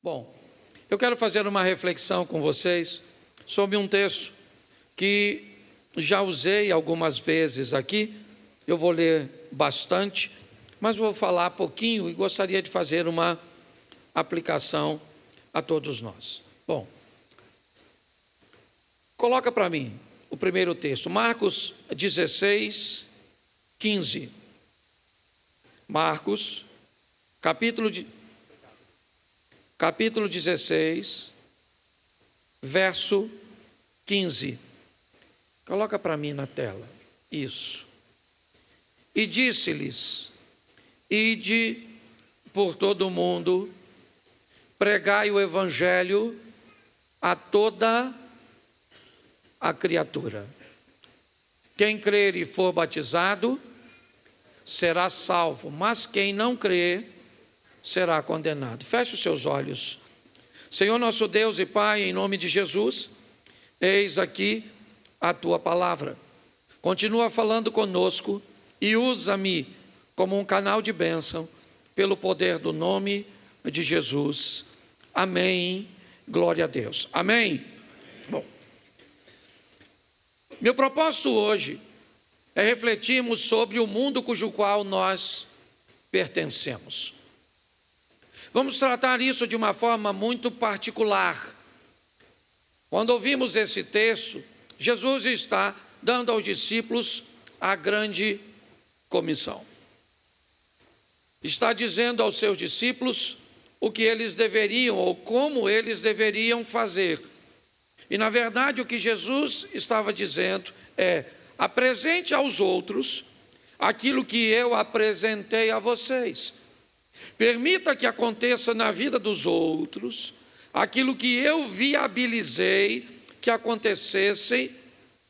Bom, eu quero fazer uma reflexão com vocês sobre um texto que já usei algumas vezes aqui. Eu vou ler bastante, mas vou falar pouquinho e gostaria de fazer uma aplicação a todos nós. Bom, coloca para mim o primeiro texto, Marcos 16, 15. Marcos, capítulo 16, verso 15. Coloca para mim na tela. Isso. E disse-lhes: ide por todo o mundo, pregai o evangelho a toda a criatura. Quem crer e for batizado será salvo, mas quem não crer será condenado. Feche os seus olhos. Senhor nosso Deus e Pai, em nome de Jesus, eis aqui a Tua palavra. Continua falando conosco e usa-me como um canal de bênção, pelo poder do nome de Jesus. Amém. Glória a Deus. Amém. Bom, meu propósito hoje é refletirmos sobre o mundo cujo qual nós pertencemos. Vamos tratar isso de uma forma muito particular. Quando ouvimos esse texto, Jesus está dando aos discípulos a grande comissão. Está dizendo aos seus discípulos o que eles deveriam ou como eles deveriam fazer. E, na verdade, o que Jesus estava dizendo é: apresente aos outros aquilo que eu apresentei a vocês. Permita que aconteça na vida dos outros aquilo que eu viabilizei que acontecesse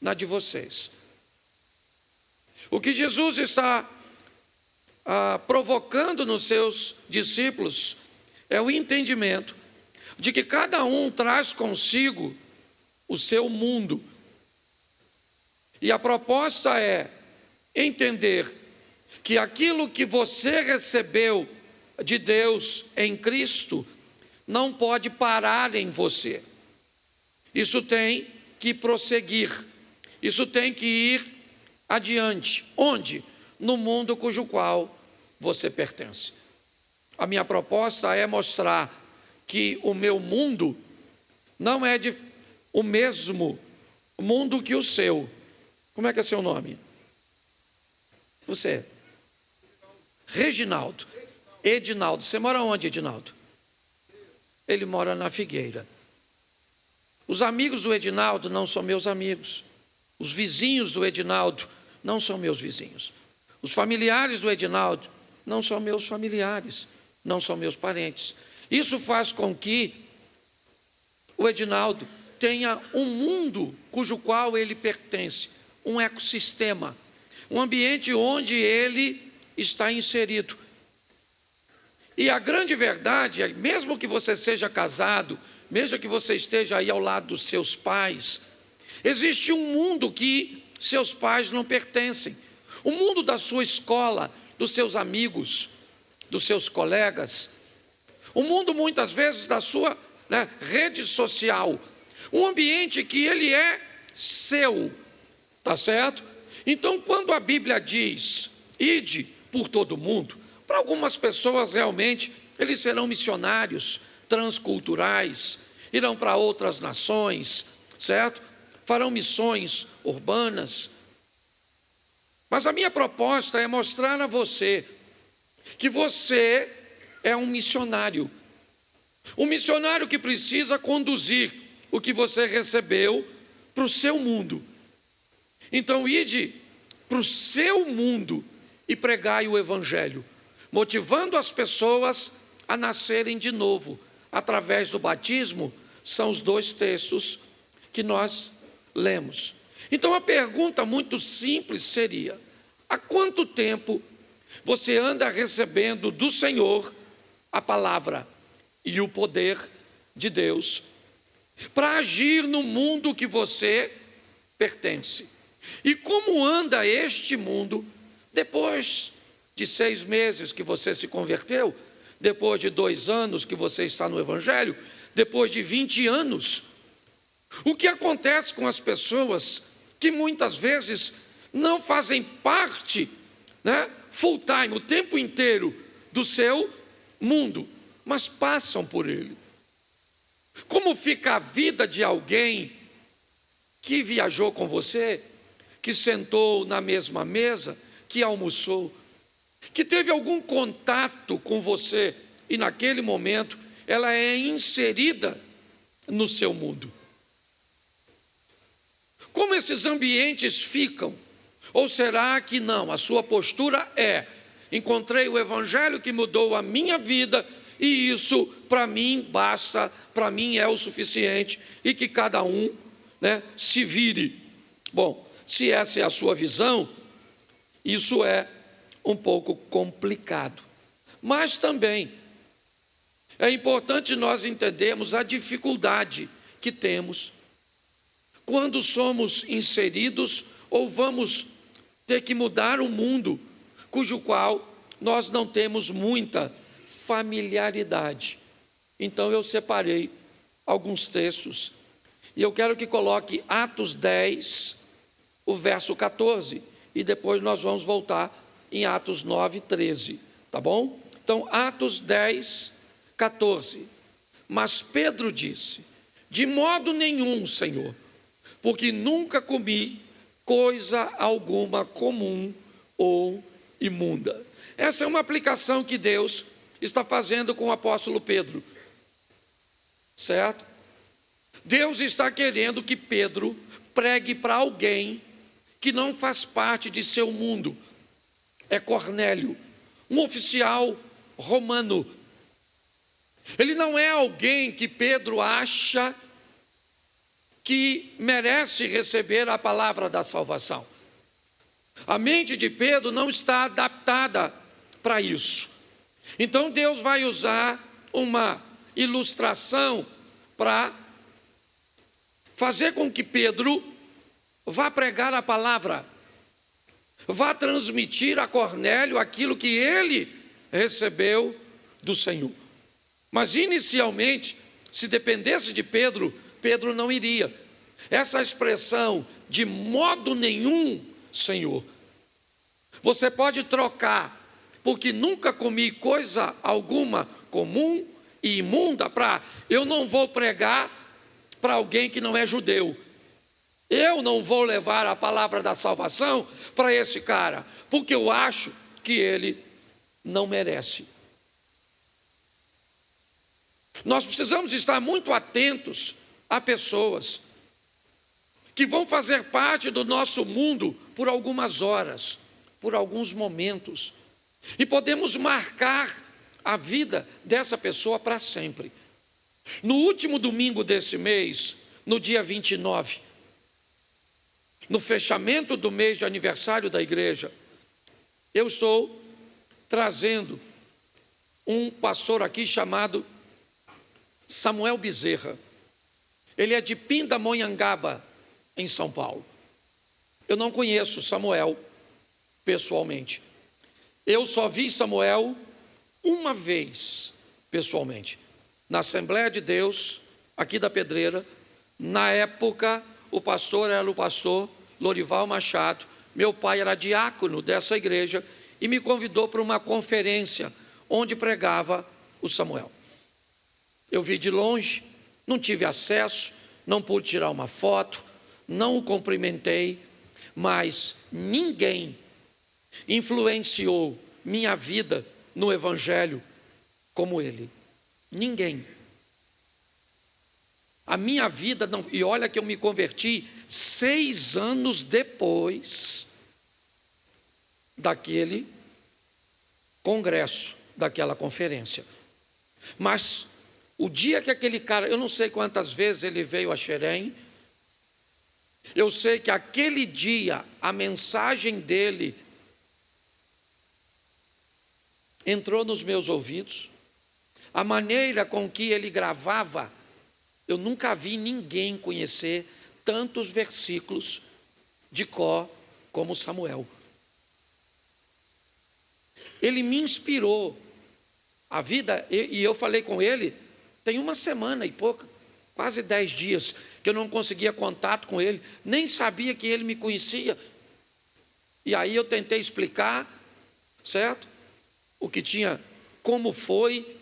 na de vocês. O que Jesus está provocando nos seus discípulos é o entendimento de que cada um traz consigo o seu mundo. E a proposta é entender que aquilo que você recebeu de Deus em Cristo não pode parar em você. Isso tem que prosseguir. Isso tem que ir adiante. Onde? No mundo cujo qual você pertence. A minha proposta é mostrar que o meu mundo não é o mesmo mundo que o seu. Como é que é seu nome? Você? Reginaldo. Edinaldo. Você mora onde, Edinaldo? Ele mora na Figueira. Os amigos do Edinaldo não são meus amigos. Os vizinhos do Edinaldo não são meus vizinhos. Os familiares do Edinaldo não são meus familiares, não são meus parentes. Isso faz com que o Edinaldo tenha um mundo cujo qual ele pertence, um ecossistema, um ambiente onde ele está inserido. E a grande verdade é, mesmo que você seja casado, mesmo que você esteja aí ao lado dos seus pais, existe um mundo que seus pais não pertencem. O mundo da sua escola, dos seus amigos, dos seus colegas. O mundo, muitas vezes, da sua rede social. Um ambiente que ele é seu, tá certo? Então, quando a Bíblia diz, ide por todo mundo, para algumas pessoas, realmente, eles serão missionários transculturais, irão para outras nações, certo? Farão missões urbanas. Mas a minha proposta é mostrar a você que você é um missionário que precisa conduzir o que você recebeu para o seu mundo. Então, ide para o seu mundo e pregai o evangelho, motivando as pessoas a nascerem de novo. Através do batismo, são os dois textos que nós lemos. Então a pergunta muito simples seria: há quanto tempo você anda recebendo do Senhor a palavra e o poder de Deus para agir no mundo que você pertence? E como anda este mundo depois de 6 meses que você se converteu, depois de 2 anos que você está no Evangelho, depois de 20 anos. O que acontece com as pessoas que muitas vezes não fazem parte, full time, o tempo inteiro do seu mundo, mas passam por ele? Como fica a vida de alguém que viajou com você, que sentou na mesma mesa, que almoçou, que teve algum contato com você e naquele momento ela é inserida no seu mundo? Como esses ambientes ficam? Ou será que não? A sua postura é: encontrei o Evangelho que mudou a minha vida e isso para mim basta, para mim é o suficiente, e que cada um se vire. Bom, se essa é a sua visão, isso é um pouco complicado. Mas também é importante nós entendermos a dificuldade que temos quando somos inseridos ou vamos ter que mudar um mundo cujo qual nós não temos muita familiaridade. Então eu separei alguns textos e eu quero que coloque Atos 10, o verso 14, e depois nós vamos voltar em Atos 9, 13, tá bom? Então, Atos 10, 14. Mas Pedro disse: de modo nenhum, Senhor, porque nunca comi coisa alguma comum ou imunda. Essa é uma aplicação que Deus está fazendo com o apóstolo Pedro, certo? Deus está querendo que Pedro pregue para alguém que não faz parte de seu mundo. É Cornélio, um oficial romano. Ele não é alguém que Pedro acha que merece receber a palavra da salvação. A mente de Pedro não está adaptada para isso. Então Deus vai usar uma ilustração para fazer com que Pedro vá pregar a palavra, vá transmitir a Cornélio aquilo que ele recebeu do Senhor. Mas inicialmente, se dependesse de Pedro, Pedro não iria. Essa expressão, de modo nenhum, Senhor, você pode trocar, porque nunca comi coisa alguma comum e imunda, para eu não vou pregar para alguém que não é judeu. Eu não vou levar a palavra da salvação para esse cara, porque eu acho que ele não merece. Nós precisamos estar muito atentos a pessoas que vão fazer parte do nosso mundo por algumas horas, por alguns momentos, e podemos marcar a vida dessa pessoa para sempre. No último domingo desse mês, no dia 29, no fechamento do mês de aniversário da igreja, eu estou trazendo um pastor aqui chamado Samuel Bezerra. Ele é de Pindamonhangaba, em São Paulo. Eu não conheço Samuel pessoalmente. Eu só vi Samuel uma vez pessoalmente, na Assembleia de Deus, aqui da Pedreira. Na época, o pastor era o pastor Lorival Machado. Meu pai era diácono dessa igreja e me convidou para uma conferência onde pregava o Samuel. Eu vi de longe, não tive acesso, não pude tirar uma foto, não o cumprimentei, mas ninguém influenciou minha vida no Evangelho como ele. Ninguém. A minha vida, não, e olha que eu me converti 6 anos depois daquele congresso, daquela conferência. Mas o dia que aquele cara, eu não sei quantas vezes ele veio a Xerém, eu sei que aquele dia a mensagem dele entrou nos meus ouvidos, a maneira com que ele gravava, eu nunca vi ninguém conhecer tantos versículos de cor como Samuel. Ele me inspirou a vida, e eu falei com ele, tem uma semana e pouco, quase 10 dias, que eu não conseguia contato com ele, nem sabia que ele me conhecia. E aí eu tentei explicar, certo? O que tinha, como foi.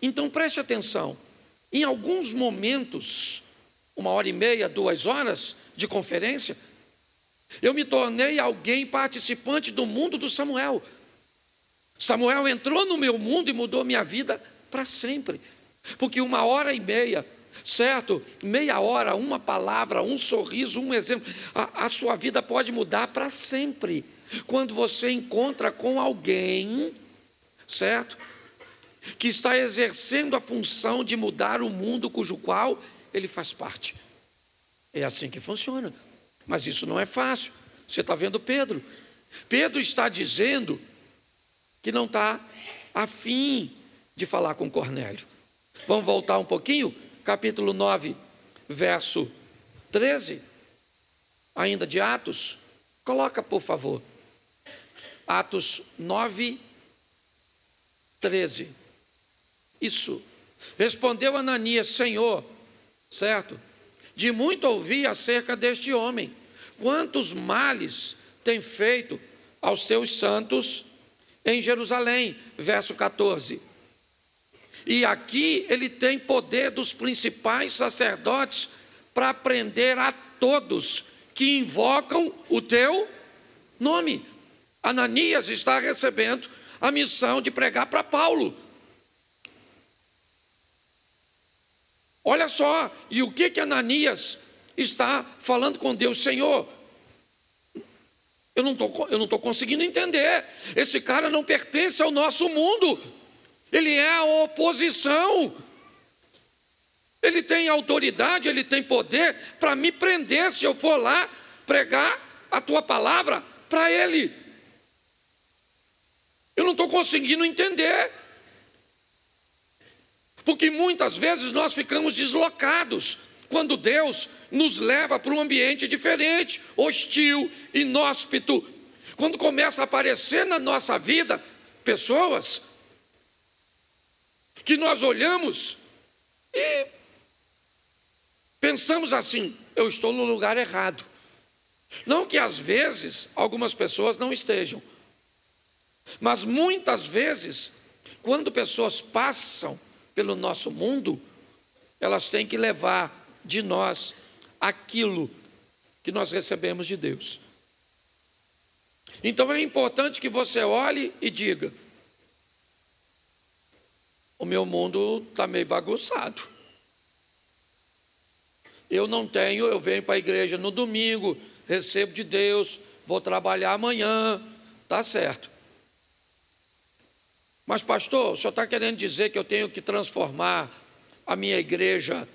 Então preste atenção, em alguns momentos, 1h30, 2 horas de conferência, eu me tornei alguém participante do mundo do Samuel. Samuel entrou no meu mundo e mudou minha vida para sempre. Porque 1h30, certo? Meia hora, uma palavra, um sorriso, um exemplo, a sua vida pode mudar para sempre. Quando você encontra com alguém, certo? Que está exercendo a função de mudar o mundo cujo qual ele faz parte. É assim que funciona. Mas isso não é fácil. Você está vendo Pedro? Pedro está dizendo que não está afim de falar com Cornélio. Vamos voltar um pouquinho? Capítulo 9, verso 13, ainda de Atos. Coloca, por favor. Atos 9, 13. Isso. Respondeu Ananias: Senhor, certo? De muito ouvi acerca deste homem. Quantos males tem feito aos teus santos em Jerusalém. Verso 14. E aqui ele tem poder dos principais sacerdotes para prender a todos que invocam o teu nome. Ananias está recebendo a missão de pregar para Paulo. Olha só, e o que Ananias está falando com Deus? Senhor, eu não estou conseguindo entender. Esse cara não pertence ao nosso mundo. Ele é a oposição. Ele tem autoridade, ele tem poder para me prender se eu for lá pregar a tua palavra para ele. Eu não estou conseguindo entender. Porque muitas vezes nós ficamos deslocados quando Deus nos leva para um ambiente diferente, hostil, inóspito. Quando começa a aparecer na nossa vida pessoas que nós olhamos e pensamos assim: eu estou no lugar errado. Não que às vezes algumas pessoas não estejam, mas muitas vezes, quando pessoas passam pelo nosso mundo, elas têm que levar de nós aquilo que nós recebemos de Deus. Então é importante que você olhe e diga: o meu mundo está meio bagunçado. Eu venho para a igreja no domingo, recebo de Deus, vou trabalhar amanhã, está certo. Mas pastor, o senhor está querendo dizer que eu tenho que transformar a minha igreja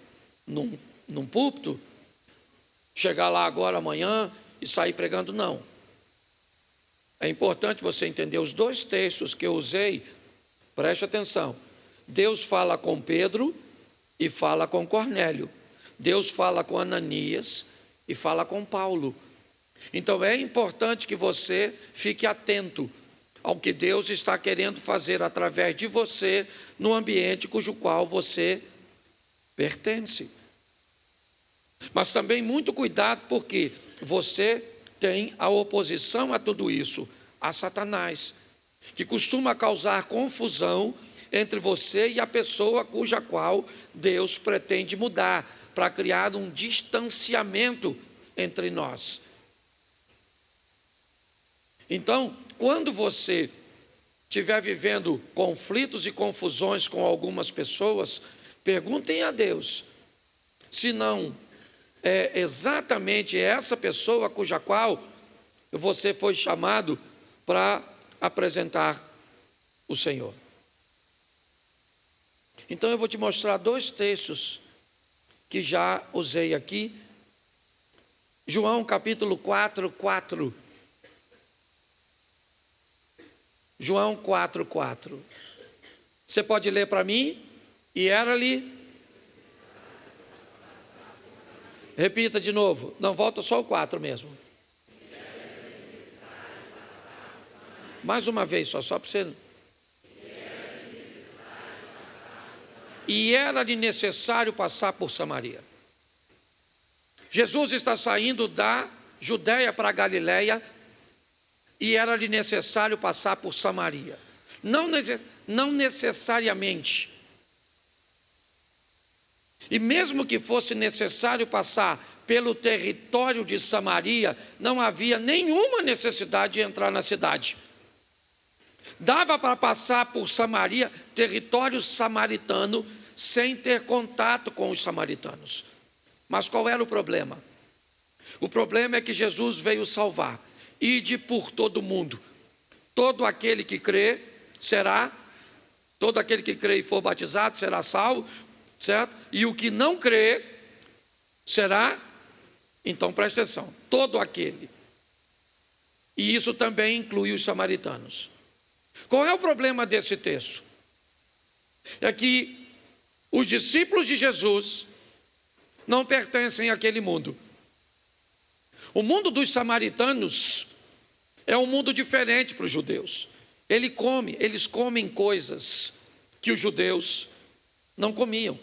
num púlpito? Chegar lá agora amanhã e sair pregando? Não. É importante você entender os 2 textos que eu usei. Preste atenção. Deus fala com Pedro e fala com Cornélio. Deus fala com Ananias e fala com Paulo. Então é importante que você fique atento ao que Deus está querendo fazer através de você no ambiente cujo qual você pertence. Mas também muito cuidado, porque você tem a oposição a tudo isso, a Satanás, que costuma causar confusão entre você e a pessoa cuja qual Deus pretende mudar, para criar um distanciamento entre nós. Então, quando você estiver vivendo conflitos e confusões com algumas pessoas, perguntem a Deus se não é exatamente essa pessoa cuja qual você foi chamado para apresentar o Senhor. Então eu vou te mostrar 2 textos que já usei aqui. João capítulo 4, 4. João 4, 4. Você pode ler para mim? E era-lhe... Repita de novo. Não, volta só o 4 mesmo. Mais uma vez só para você... e era-lhe necessário passar por Samaria. Jesus está saindo da Judéia para a Galiléia e era-lhe necessário passar por Samaria. Não necessariamente. E mesmo que fosse necessário passar pelo território de Samaria, não havia nenhuma necessidade de entrar na cidade. Dava para passar por Samaria, território samaritano, sem ter contato com os samaritanos. Mas qual era o problema? O problema é que Jesus veio salvar. Ide por todo mundo. Todo aquele que crê e for batizado será salvo, certo? E o que não crê será, então preste atenção, todo aquele. E isso também inclui os samaritanos. Qual é o problema desse texto? É que os discípulos de Jesus não pertencem àquele mundo. O mundo dos samaritanos é um mundo diferente para os judeus. Eles comem coisas que os judeus não comiam.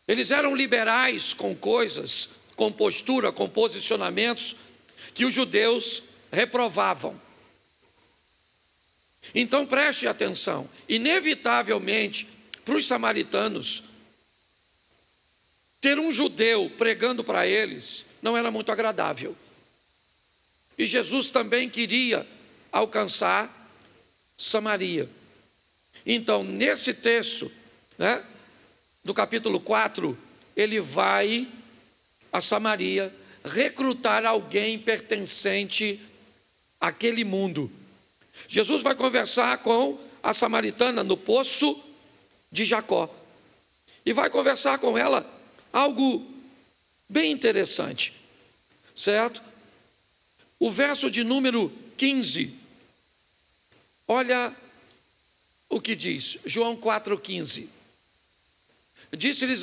Eles eram liberais com coisas, com postura, com posicionamentos que os judeus reprovavam. Então preste atenção, inevitavelmente para os samaritanos, ter um judeu pregando para eles não era muito agradável. E Jesus também queria alcançar Samaria. Então, nesse texto, do capítulo 4, ele vai a Samaria recrutar alguém pertencente àquele mundo. Jesus vai conversar com a samaritana no poço de Jacó. E vai conversar com ela algo bem interessante, certo? O verso de número 15, olha o que diz, João 4,15. Disse-lhe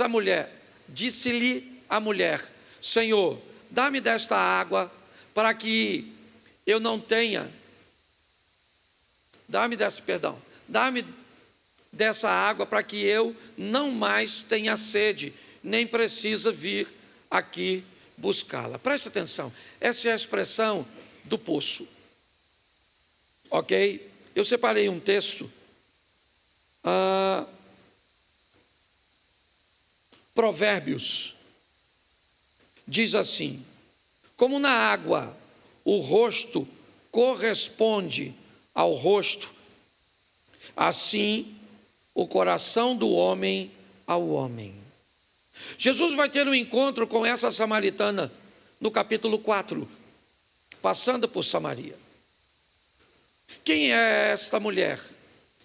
a mulher, Senhor, dá-me desta água para que eu não tenha, dá-me dessa água para que eu não mais tenha sede, nem precisa vir aqui buscá-la. Preste atenção, essa é a expressão do poço. Ok? Eu separei um texto, Provérbios, diz assim: como na água o rosto corresponde ao rosto, assim o coração do homem ao homem. Jesus vai ter um encontro com essa samaritana no capítulo 4, passando por Samaria. Quem é esta mulher?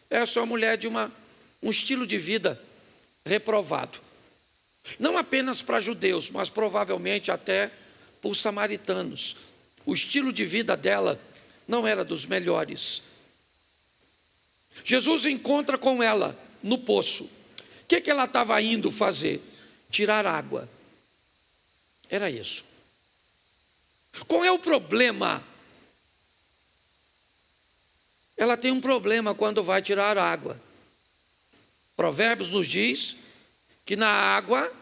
Essa é uma mulher de um estilo de vida reprovado. Não apenas para judeus, mas provavelmente até por samaritanos. O estilo de vida dela não era dos melhores. Jesus encontra com ela no poço. O que ela estava indo fazer? Tirar água. Era isso. Qual é o problema? Ela tem um problema quando vai tirar água. Provérbios nos diz que na água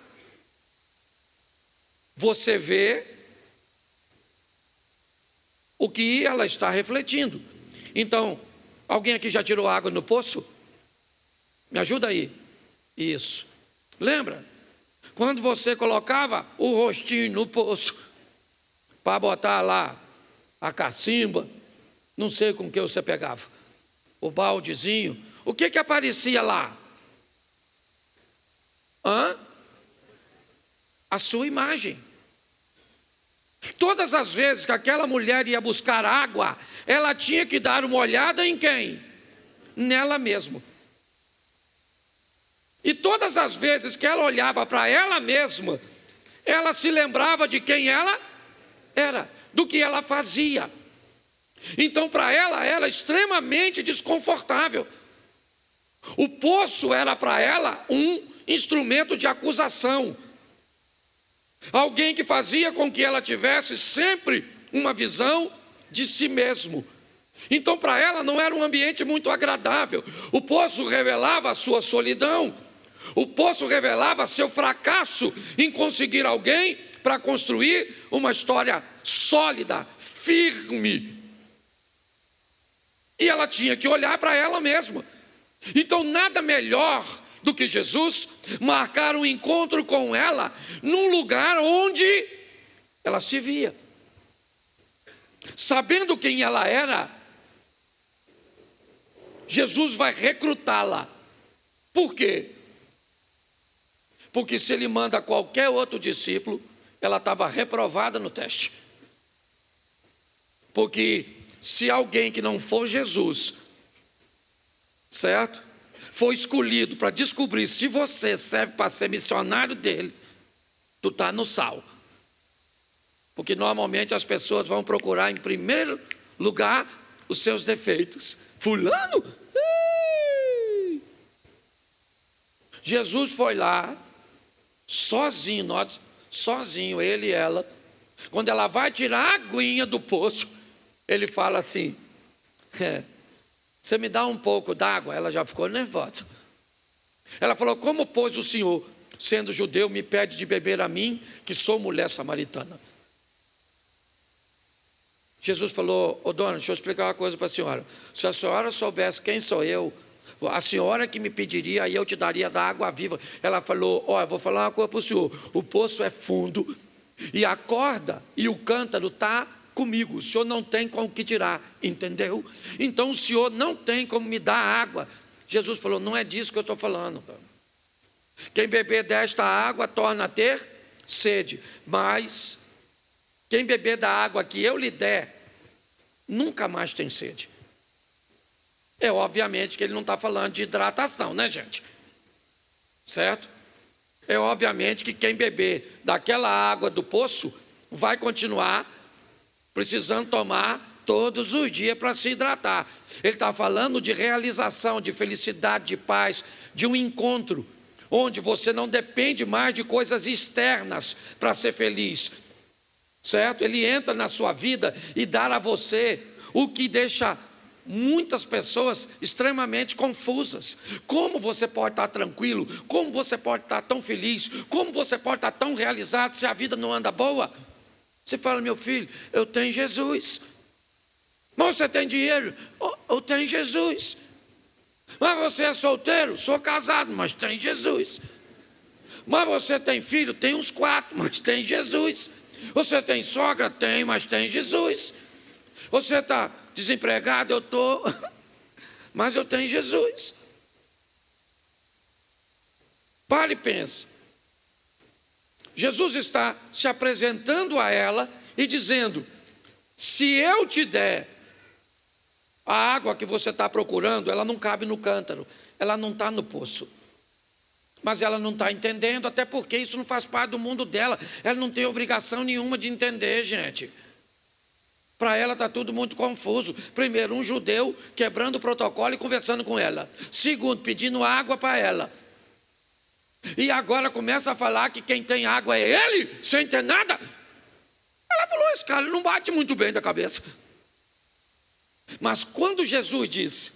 você vê o que ela está refletindo. Então, alguém aqui já tirou água no poço? Me ajuda aí. Isso. Lembra? Quando você colocava o rostinho no poço para botar lá a cacimba, não sei com que você pegava, o baldezinho, o que aparecia lá? A sua imagem. Todas as vezes que aquela mulher ia buscar água, ela tinha que dar uma olhada em quem? Nela mesma. E todas as vezes que ela olhava para ela mesma, ela se lembrava de quem ela era, do que ela fazia. Então, para ela era extremamente desconfortável. O poço era para ela um instrumento de acusação. Alguém que fazia com que ela tivesse sempre uma visão de si mesmo. Então, para ela não era um ambiente muito agradável. O poço revelava a sua solidão, O poço revelava seu fracasso em conseguir alguém para construir uma história sólida, firme. E ela tinha que olhar para ela mesma. Então, nada melhor do que Jesus marcar um encontro com ela num lugar onde ela se via. Sabendo quem ela era, Jesus vai recrutá-la. Por quê? Porque se ele manda qualquer outro discípulo, ela estava reprovada no teste. Porque se alguém que não for Jesus, certo? For escolhido para descobrir se você serve para ser missionário dele, tu está no sal. Porque normalmente as pessoas vão procurar em primeiro lugar os seus defeitos. Fulano? Jesus foi lá, sozinho, ele e ela. Quando ela vai tirar a aguinha do poço, ele fala assim: você me dá um pouco d'água? Ela já ficou nervosa. Ela falou: como, pois, o senhor, sendo judeu, me pede de beber a mim, que sou mulher samaritana? Jesus falou: ô dona, deixa eu explicar uma coisa para a senhora. Se a senhora soubesse quem sou eu, a senhora que me pediria, aí eu te daria da água viva. Ela falou: ó, eu vou falar uma coisa para o senhor. O poço é fundo, e a corda e o cântaro está comigo. O senhor não tem como que tirar, entendeu? Então o senhor não tem como me dar água. Jesus falou: não é disso que eu estou falando. Quem beber desta água torna a ter sede, mas quem beber da água que eu lhe der, nunca mais tem sede. É obviamente que ele não está falando de hidratação, né, gente? Certo? É obviamente que quem beber daquela água do poço vai continuar precisando tomar todos os dias para se hidratar. Ele está falando de realização, de felicidade, de paz, de um encontro, onde você não depende mais de coisas externas para ser feliz. Certo? Ele entra na sua vida e dá a você o que deixa muitas pessoas extremamente confusas. Como você pode estar tranquilo? Como você pode estar tão feliz? Como você pode estar tão realizado se a vida não anda boa? Você fala: meu filho, eu tenho Jesus. Mas você tem dinheiro? Eu tenho Jesus. Mas você é solteiro? Sou casado, mas tem Jesus. Mas você tem filho? Tem uns 4, mas tem Jesus. Você tem sogra? Tem, mas tem Jesus. Você está desempregado? Eu estou, mas eu tenho Jesus. Pare e pense. Jesus está se apresentando a ela e dizendo: se eu te der a água que você está procurando, ela não cabe no cântaro, ela não está no poço. Mas ela não está entendendo, até porque isso não faz parte do mundo dela. Ela não tem obrigação nenhuma de entender, gente. Para ela está tudo muito confuso. Primeiro, um judeu quebrando o protocolo e conversando com ela. Segundo, pedindo água para ela. E agora começa a falar que quem tem água é ele, sem ter nada. Ela falou: esse cara não bate muito bem da cabeça. Mas quando Jesus disse: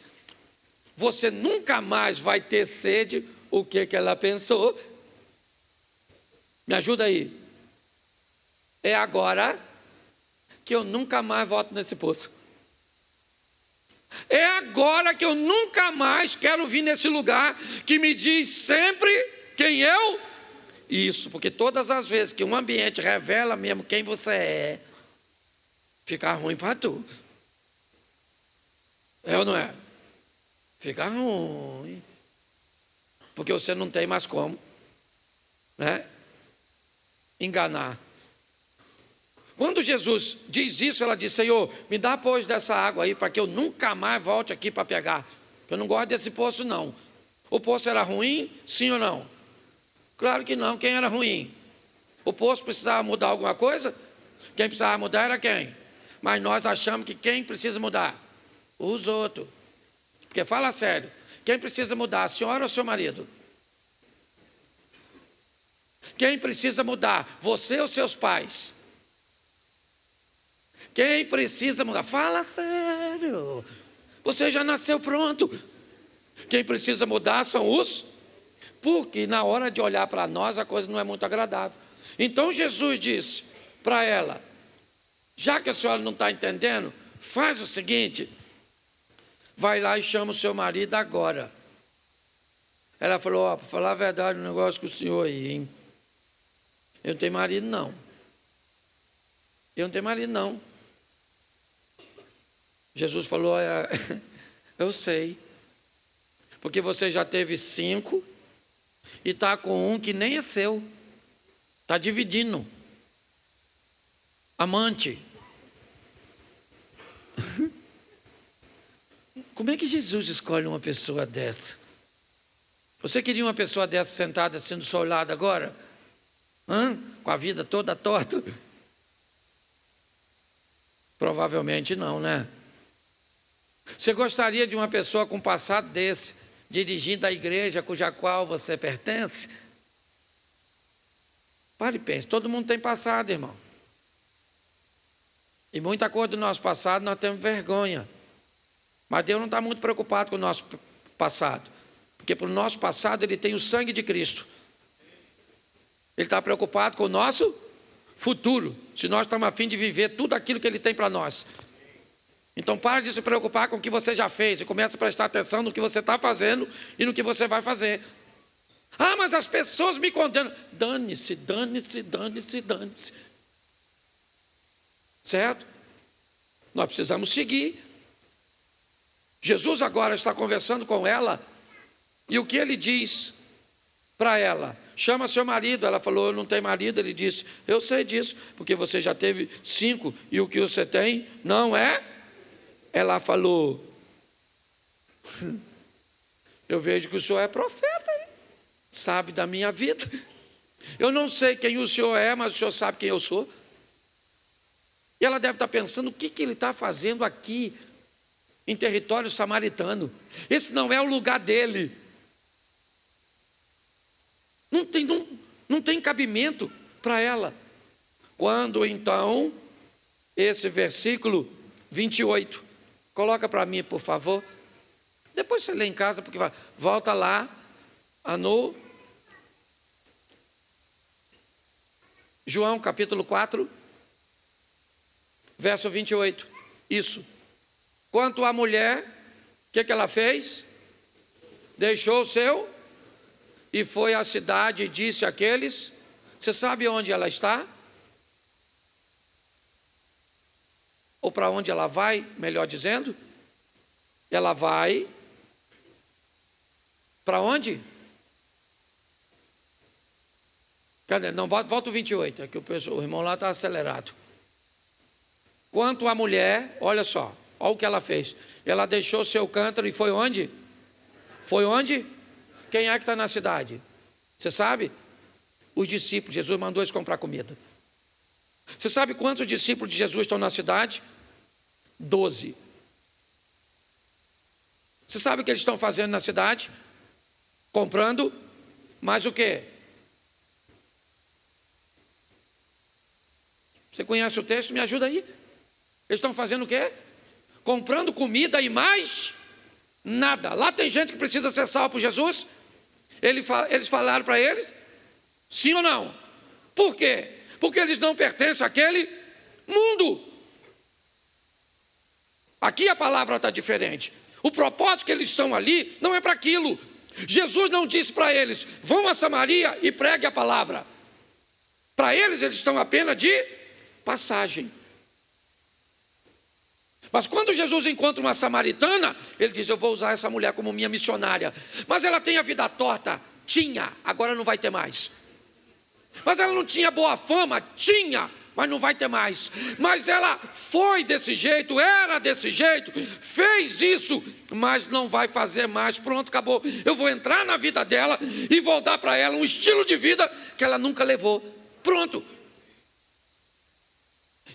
você nunca mais vai ter sede, o que ela pensou? Me ajuda aí. É agora que eu nunca mais volto nesse poço. É agora que eu nunca mais quero vir nesse lugar que me diz sempre quem eu... Isso, porque todas as vezes que um ambiente revela mesmo quem você é, fica ruim para tu. É ou não é? Fica ruim. Porque você não tem mais como, né, enganar. Quando Jesus diz isso, ela diz: Senhor, me dá, pois, dessa água aí, para que eu nunca mais volte aqui para pegar. Eu não gosto desse poço, não. O poço era ruim, sim ou não? Claro que não. Quem era ruim? O poço precisava mudar alguma coisa? Quem precisava mudar era quem? Mas nós achamos que quem precisa mudar? Os outros. Porque fala sério, quem precisa mudar, a senhora ou seu marido? Quem precisa mudar, você ou seus pais? Quem precisa mudar? Fala sério. Você já nasceu pronto. Quem precisa mudar são os porque na hora de olhar para nós a coisa não é muito agradável. Então Jesus disse para ela: já que a senhora não está entendendo, faz o seguinte, vai lá e chama o seu marido agora. Ela falou: para falar a verdade, um negócio com o senhor aí, hein? Eu não tenho marido, não. Eu não tenho marido, não. Jesus falou: eu sei, porque você já teve 5 e está com um que nem é seu, está dividindo. Amante. Como é que Jesus escolhe uma pessoa dessa? Você queria uma pessoa dessa sentada assim do seu lado agora? Com a vida toda torta? Provavelmente não, né? Você gostaria de uma pessoa com um passado desse, dirigindo a igreja cuja qual você pertence? Pare e pense, todo mundo tem passado, irmão. E muita coisa do nosso passado nós temos vergonha. Mas Deus não está muito preocupado com o nosso passado, porque para o nosso passado Ele tem o sangue de Cristo. Ele está preocupado com o nosso futuro, se nós estamos a fim de viver tudo aquilo que Ele tem para nós. Então pare de se preocupar com o que você já fez e comece a prestar atenção no que você está fazendo e no que você vai fazer. Ah, mas as pessoas me condenam. Dane-se, dane-se, dane-se, dane-se. Certo? Nós precisamos seguir. Jesus agora está conversando com ela, e o que ele diz para ela? Chama seu marido. Ela falou: eu não tenho marido. Ele disse: eu sei disso, porque você já teve 5 e o que você tem não é. Ela falou: eu vejo que o senhor é profeta, hein? Sabe da minha vida. Eu não sei quem o senhor é, mas o senhor sabe quem eu sou. E ela deve estar pensando: o que ele está fazendo aqui em território samaritano? Esse não é o lugar dele. Não tem cabimento para ela. Quando então, esse versículo 28, coloca para mim, por favor. Depois você lê em casa, porque volta lá, no João capítulo 4, verso 28. Isso. Quanto à mulher, o que ela fez? Deixou o seu e foi à cidade e disse àqueles. Você sabe onde ela está? Ou para onde ela vai, melhor dizendo? Ela vai para onde? Cadê? Não, volta o 28, é que o irmão lá está acelerado. Quanto à mulher, olha só, olha o que ela fez. Ela deixou seu cântaro e foi onde? Foi onde? Quem é que está na cidade? Você sabe? Os discípulos. Jesus mandou eles comprar comida. Você sabe quantos discípulos de Jesus estão na cidade? 12. Você sabe o que eles estão fazendo na cidade? Comprando, mais o quê? Você conhece o texto? Me ajuda aí. Eles estão fazendo o quê? Comprando comida e mais nada. Lá tem gente que precisa ser salva por Jesus. Eles falaram para eles, sim ou não? Por quê? Porque eles não pertencem àquele mundo. Aqui a palavra está diferente. O propósito que eles estão ali não é para aquilo. Jesus não disse para eles: vão a Samaria e pregue a palavra. Para eles estão apenas de passagem. Mas quando Jesus encontra uma samaritana, ele diz: eu vou usar essa mulher como minha missionária. Mas ela tem a vida torta? Tinha, agora não vai ter mais. Mas ela não tinha boa fama? Tinha, mas não vai ter mais. Mas ela foi desse jeito, era desse jeito, fez isso, mas não vai fazer mais. Pronto, acabou. Eu vou entrar na vida dela e vou dar para ela um estilo de vida que ela nunca levou. Pronto.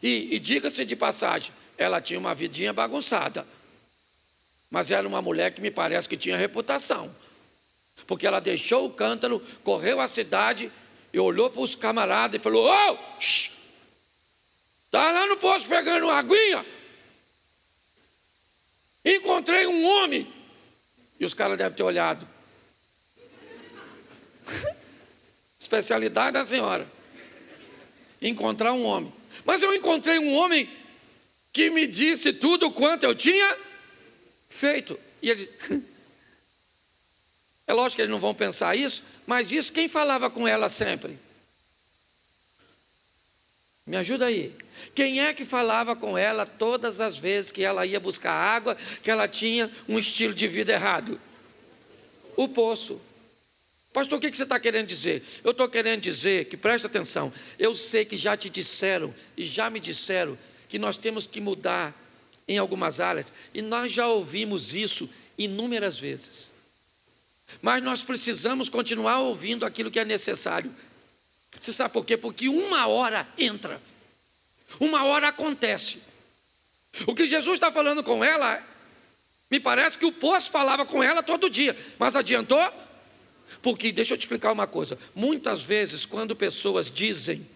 E diga-se de passagem, ela tinha uma vidinha bagunçada, mas era uma mulher que me parece que tinha reputação, porque ela deixou o cântaro, correu à cidade e olhou para os camaradas e falou: está lá no poço pegando uma aguinha, encontrei um homem. E os caras devem ter olhado: Especialidade da senhora. Encontrar um homem. Mas eu encontrei um homem que me disse tudo quanto eu tinha feito. E ele... É lógico que eles não vão pensar isso, mas isso quem falava com ela sempre? Me ajuda aí. Quem é que falava com ela todas as vezes que ela ia buscar água, que ela tinha um estilo de vida errado? O poço. Pastor, o que você está querendo dizer? Eu estou querendo dizer que, presta atenção, eu sei que já te disseram e já me disseram que nós temos que mudar em algumas áreas, e nós já ouvimos isso inúmeras vezes. Mas nós precisamos continuar ouvindo aquilo que é necessário. Você sabe por quê? Porque uma hora entra, uma hora acontece. O que Jesus está falando com ela, me parece que o poço falava com ela todo dia, mas adiantou? Porque, deixa eu te explicar uma coisa, muitas vezes quando pessoas dizem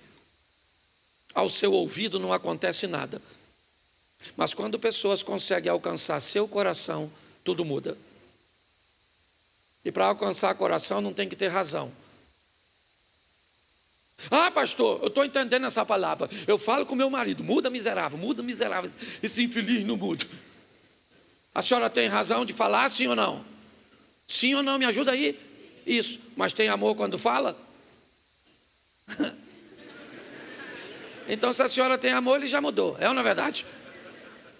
ao seu ouvido não acontece nada, mas quando pessoas conseguem alcançar seu coração, tudo muda. E para alcançar o coração não tem que ter razão. Ah, pastor, eu estou entendendo essa palavra. Eu falo com meu marido, muda miserável, esse infeliz não muda. A senhora tem razão de falar, sim ou não? Sim ou não, me ajuda aí? Isso, mas tem amor quando fala? Então se a senhora tem amor, ele já mudou, é ou não é verdade?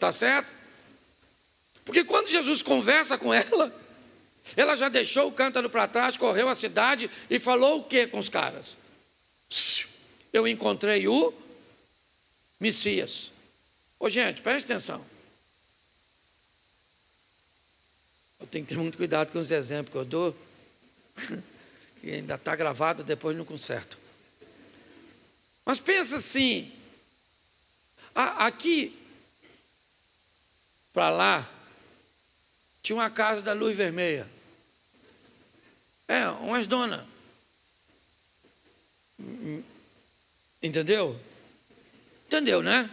Tá certo? Porque quando Jesus conversa com ela já deixou o cântaro para trás, correu a cidade e falou o que com os caras? Eu encontrei o Messias. Ô gente, preste atenção. Eu tenho que ter muito cuidado com os exemplos que eu dou, que ainda está gravado, depois não conserto. Mas pensa assim, aqui para lá, tinha uma casa da luz vermelha. Umas donas. Entendeu? Entendeu, né?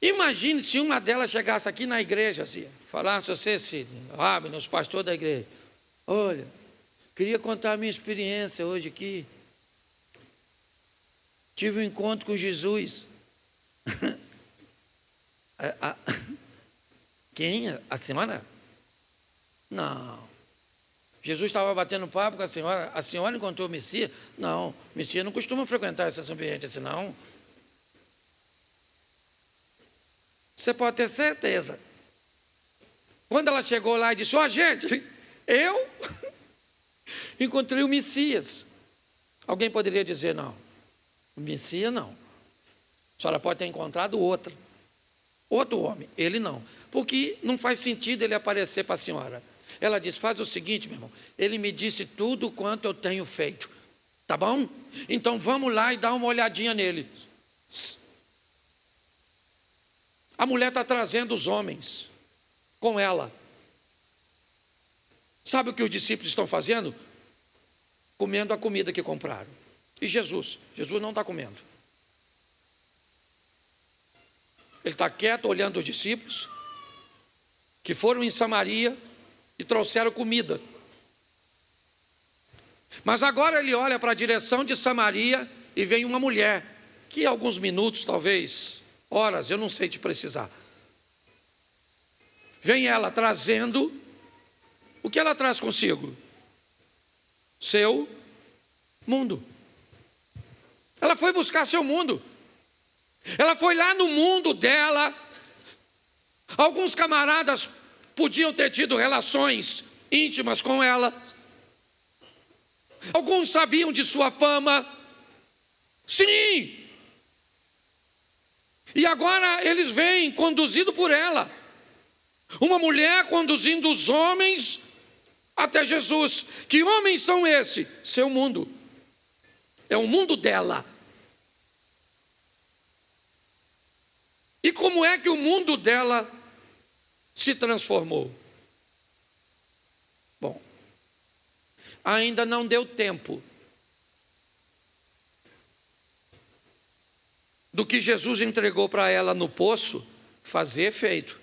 Imagine se uma delas chegasse aqui na igreja, assim, falasse você, Sidney, Rabino, os pastores da igreja. Olha, queria contar a minha experiência hoje aqui. Tive um encontro com Jesus. Quem? A senhora? Não. Jesus estava batendo papo com a senhora encontrou o Messias? Não, o Messias não costuma frequentar esses ambientes assim, não. Você pode ter certeza. Quando ela chegou lá e disse, gente, eu encontrei o Messias. Alguém poderia dizer, não, o Messias não. A senhora pode ter encontrado outro homem, ele não. Porque não faz sentido ele aparecer para a senhora. Ela disse, faz o seguinte, meu irmão, ele me disse tudo quanto eu tenho feito, tá bom? Então vamos lá e dar uma olhadinha nele. A mulher está trazendo os homens com ela. Sabe o que os discípulos estão fazendo? Comendo a comida que compraram. E Jesus não está comendo. Ele está quieto olhando os discípulos que foram em Samaria e trouxeram comida. Mas agora ele olha para a direção de Samaria e vem uma mulher, que alguns minutos, talvez, horas, eu não sei te precisar. Vem ela trazendo, o que ela traz consigo? Seu mundo. Ela foi buscar seu mundo. Ela foi lá no mundo dela. Alguns camaradas podiam ter tido relações íntimas com ela. Alguns sabiam de sua fama. Sim. E agora eles vêm conduzido por ela. Uma mulher conduzindo os homens até Jesus. Que homens são esses? Seu mundo. É o mundo dela. E como é que o mundo dela se transformou? Bom, ainda não deu tempo do que Jesus entregou para ela no poço fazer efeito.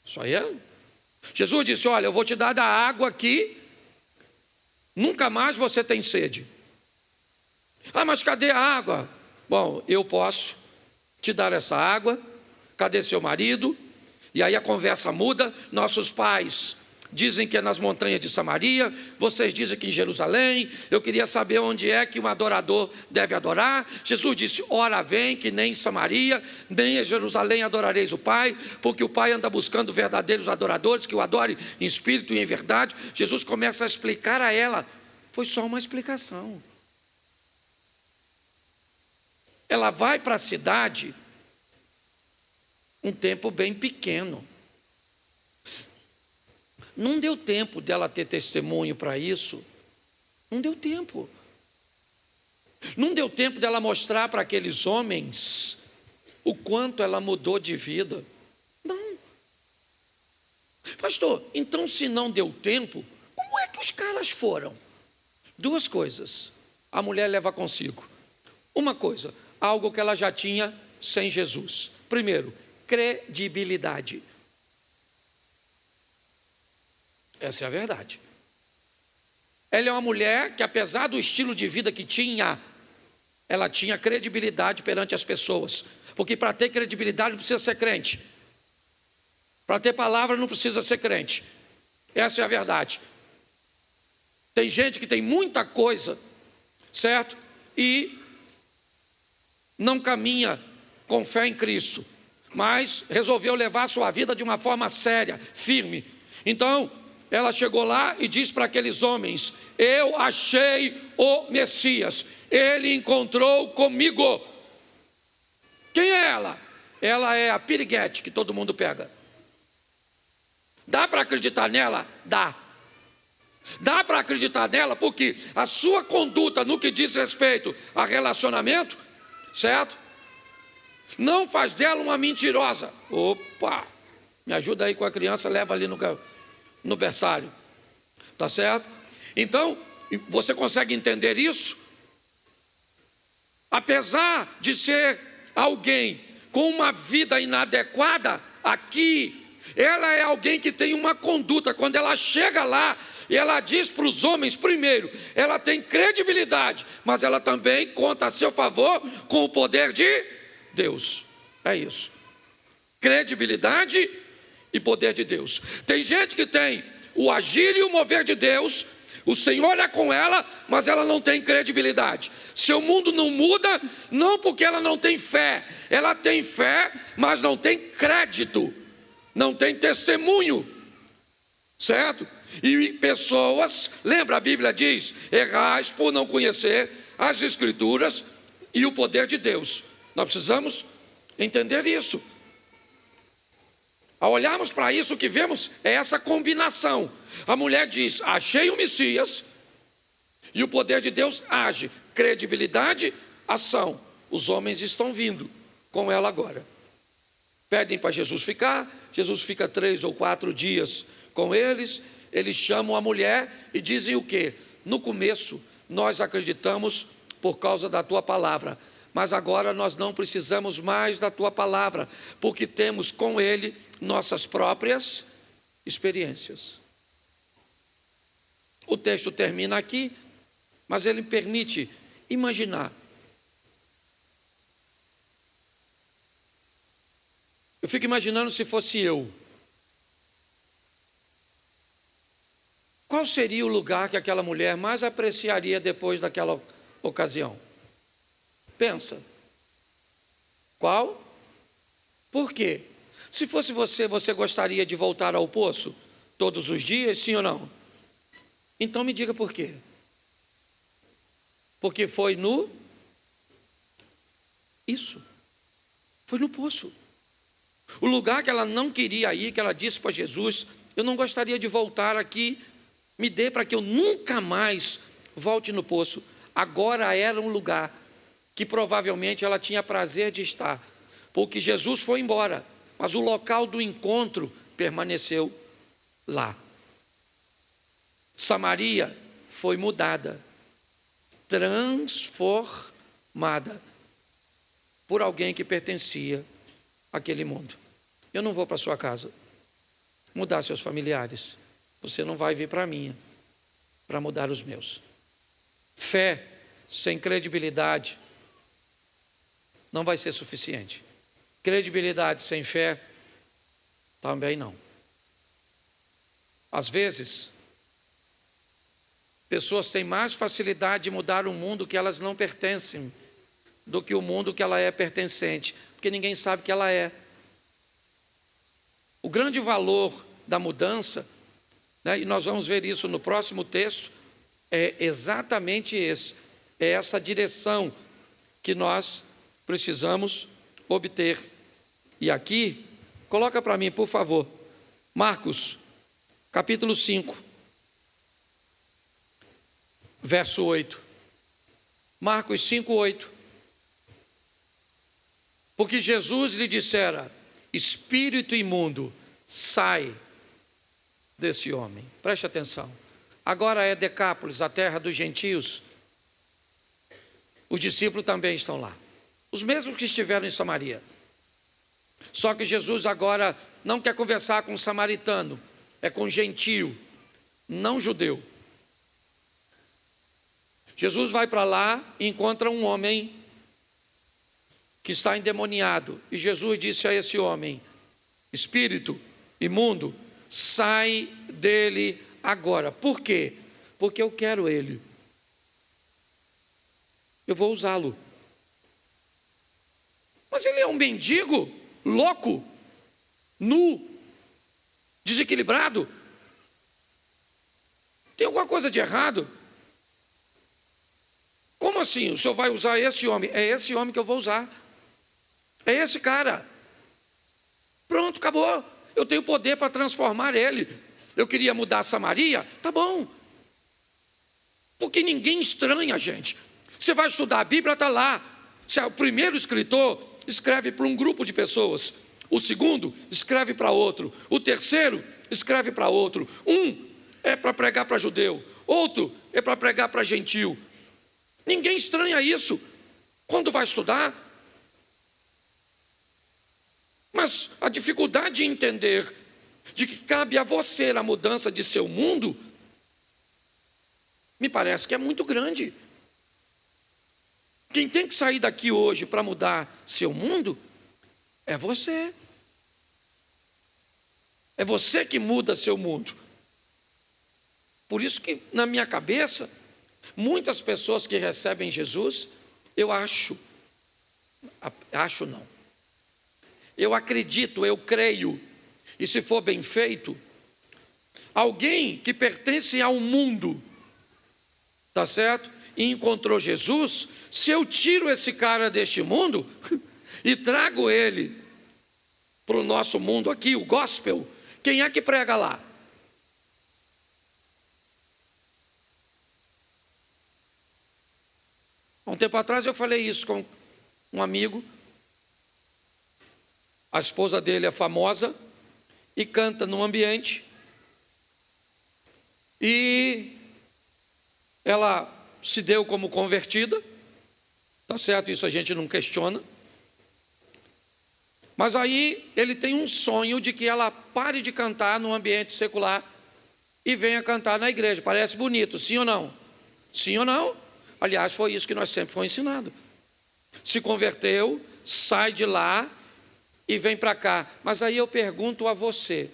Isso aí é. Jesus disse, olha, eu vou te dar da água aqui Nunca mais você tem sede. Ah, mas cadê a água? Bom, eu posso te dar essa água. Cadê seu marido? E aí a conversa muda. Nossos pais dizem que é nas montanhas de Samaria, vocês dizem que em Jerusalém. Eu queria saber onde é que um adorador deve adorar. Jesus disse: ora vem que nem em Samaria, nem em Jerusalém adorareis o Pai, porque o Pai anda buscando verdadeiros adoradores, que o adorem em espírito e em verdade. Jesus começa a explicar a ela. Foi só uma explicação. Ela vai para a cidade um tempo bem pequeno. Não deu tempo dela ter testemunho para isso. Não deu tempo. Não deu tempo dela mostrar para aqueles homens o quanto ela mudou de vida. Não. Pastor, então se não deu tempo, como é que os caras foram? Duas coisas a mulher leva consigo. Uma coisa, algo que ela já tinha sem Jesus. Primeiro, credibilidade. Essa é a verdade. Ela é uma mulher que, apesar do estilo de vida que tinha, ela tinha credibilidade perante as pessoas. Porque para ter credibilidade não precisa ser crente. Para ter palavra não precisa ser crente. Essa é a verdade. Tem gente que tem muita coisa, certo? E não caminha com fé em Cristo, mas resolveu levar a sua vida de uma forma séria, firme. Então, ela chegou lá e disse para aqueles homens: eu achei o Messias, ele encontrou comigo. Quem é ela? Ela é a piriguete que todo mundo pega. Dá para acreditar nela? Dá. Dá para acreditar nela porque a sua conduta no que diz respeito a relacionamento, certo? Não faz dela uma mentirosa. Opa, me ajuda aí com a criança, leva ali no berçário, tá certo? Então, você consegue entender isso? Apesar de ser alguém com uma vida inadequada, aqui, ela é alguém que tem uma conduta. Quando ela chega lá, e ela diz para os homens, primeiro, ela tem credibilidade, mas ela também conta a seu favor com o poder de Deus. É isso. Credibilidade e poder de Deus. Tem gente que tem o agir e o mover de Deus, o Senhor é com ela, mas ela não tem credibilidade. Seu mundo não muda, não porque ela não tem fé. Ela tem fé, mas não tem crédito, não tem testemunho, certo? E pessoas, lembra, a Bíblia diz: errais por não conhecer as Escrituras e o poder de Deus. Nós precisamos entender isso. Ao olharmos para isso, o que vemos é essa combinação. A mulher diz: achei o Messias, e o poder de Deus age. Credibilidade, ação. Os homens estão vindo com ela agora. Pedem para Jesus ficar. Jesus fica 3 ou 4 dias com eles. Eles chamam a mulher e dizem o quê? No começo, nós acreditamos por causa da tua palavra, mas agora nós não precisamos mais da tua palavra, porque temos com ele nossas próprias experiências. O texto termina aqui, mas ele permite imaginar. Eu fico imaginando se fosse eu. Qual seria o lugar que aquela mulher mais apreciaria depois daquela ocasião? Pensa. Qual? Por quê? Se fosse você, você gostaria de voltar ao poço todos os dias, sim ou não? Então me diga por quê. Porque foi foi no poço. O lugar que ela não queria ir, que ela disse para Jesus: eu não gostaria de voltar aqui, me dê para que eu nunca mais volte no poço. Agora era um lugar que provavelmente ela tinha prazer de estar, porque Jesus foi embora, mas o local do encontro permaneceu lá. Samaria foi mudada, transformada por alguém que pertencia àquele mundo. Eu não vou para a sua casa mudar seus familiares. Você não vai vir para a minha. para mudar os meus. Fé sem credibilidade não vai ser suficiente. Credibilidade sem fé também não. Às vezes, pessoas têm mais facilidade de mudar o mundo que elas não pertencem do que o mundo que ela é pertencente, porque ninguém sabe que ela é. O grande valor da mudança, né, e nós vamos ver isso no próximo texto, é exatamente esse, é essa direção que nós precisamos obter. E aqui, coloca para mim, por favor, Marcos, capítulo 5, verso 8. Marcos 5, 8. Porque Jesus lhe dissera: espírito imundo, sai desse homem. Preste atenção. Agora é Decápolis, a terra dos gentios. Os discípulos também estão lá. Os mesmos que estiveram em Samaria. Só que Jesus agora não quer conversar com o samaritano, é com gentio, não judeu. Jesus vai para lá e encontra um homem que está endemoniado. E Jesus disse a esse homem: espírito imundo, sai dele agora. Por quê? Porque eu quero ele. Eu vou usá-lo. Mas ele é um mendigo, louco, nu, desequilibrado. Tem alguma coisa de errado? Como assim? O senhor vai usar esse homem? É esse homem que eu vou usar. É esse cara. Pronto, acabou. Eu tenho poder para transformar ele. Eu queria mudar Samaria? Tá bom. Porque ninguém estranha a gente. Você vai estudar a Bíblia, está lá. O primeiro escritor escreve para um grupo de pessoas. O segundo escreve para outro. O terceiro escreve para outro. Um é para pregar para judeu. Outro é para pregar para gentil. Ninguém estranha isso quando vai estudar. Mas a dificuldade de entender de que cabe a você a mudança de seu mundo, me parece que é muito grande. Quem tem que sair daqui hoje para mudar seu mundo é você. É você que muda seu mundo. Por isso que na minha cabeça, muitas pessoas que recebem Jesus, eu acredito, eu creio, e se for bem feito, alguém que pertence ao mundo, tá certo? E encontrou Jesus, se eu tiro esse cara deste mundo e trago ele para o nosso mundo aqui, o gospel, quem é que prega lá? Há um tempo atrás eu falei isso com um amigo. A esposa dele é famosa e canta num ambiente. E ela se deu como convertida. Tá certo? Isso a gente não questiona. Mas aí ele tem um sonho de que ela pare de cantar no ambiente secular e venha cantar na igreja. Parece bonito, sim ou não? Sim ou não? Aliás, foi isso que nós sempre fomos ensinados. Se converteu, sai de lá e vem para cá. Mas aí eu pergunto a você: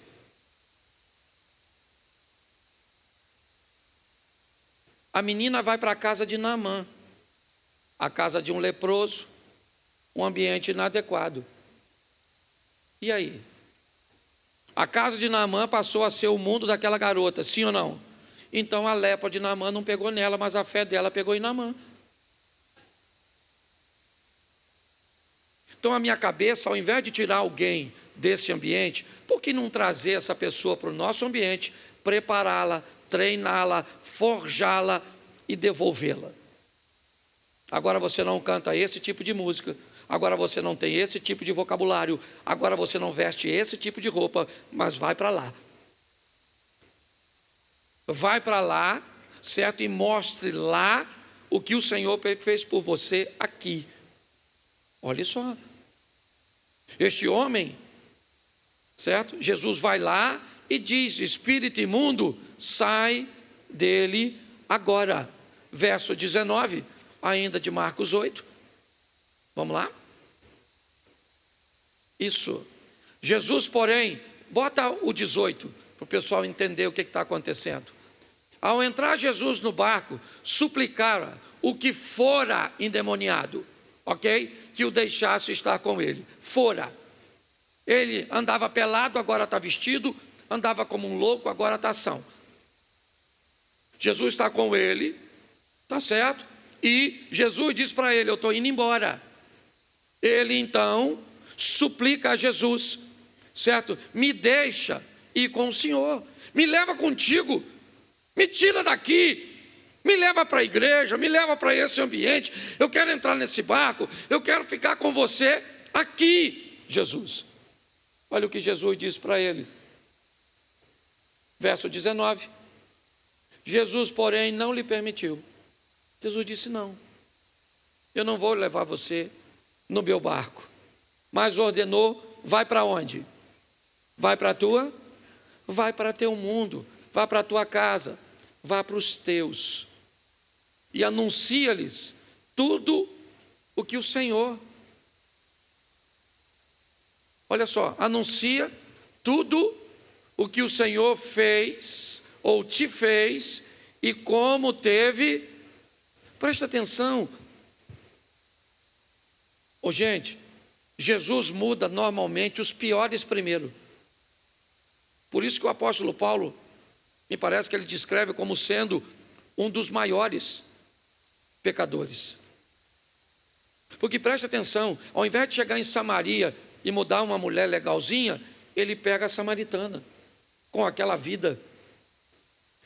a menina vai para a casa de Naamã, a casa de um leproso, um ambiente inadequado. E aí? A casa de Naamã passou a ser o mundo daquela garota, sim ou não? Então a lepra de Naamã não pegou nela, mas a fé dela pegou em Naamã. Então a minha cabeça, ao invés de tirar alguém desse ambiente, por que não trazer essa pessoa para o nosso ambiente, prepará-la, treiná-la, forjá-la e devolvê-la? Agora você não canta esse tipo de música, agora você não tem esse tipo de vocabulário, agora você não veste esse tipo de roupa, mas vai para lá. Vai para lá, certo? E mostre lá o que o Senhor fez por você aqui. Olha só. Este homem, certo? Jesus vai lá e diz: espírito imundo, sai dele Agora, verso 19, ainda de Marcos 8. Vamos lá? Isso. Jesus, porém, bota o 18, para o pessoal entender o que está acontecendo. Ao entrar Jesus no barco, suplicara o que fora endemoniado, ok? Que o deixasse estar com ele. Fora. Ele andava pelado, agora está vestido, andava como um louco, agora está são. Jesus está com ele, tá certo? E Jesus diz para ele: eu estou indo embora. Ele então suplica a Jesus, certo? Me deixa ir com o Senhor, me leva contigo, me tira daqui, me leva para a igreja, me leva para esse ambiente, eu quero entrar nesse barco, eu quero ficar com você aqui, Jesus. Olha o que Jesus diz para ele, verso 19. Jesus, porém, não lhe permitiu. Jesus disse: não, eu não vou levar você no meu barco. Mas ordenou: vai para onde? Vai para a tua? Vai para teu mundo, vai para a tua casa, vá para os teus. E anuncia-lhes tudo o que o Senhor... Olha só, anuncia tudo o que o Senhor fez, ou te fez, e como teve... Presta atenção. Gente, Jesus muda normalmente os piores primeiro. Por isso que o apóstolo Paulo, me parece que ele descreve como sendo um dos maiores pecadores. Porque presta atenção, ao invés de chegar em Samaria e mudar uma mulher legalzinha, ele pega a samaritana, com aquela vida.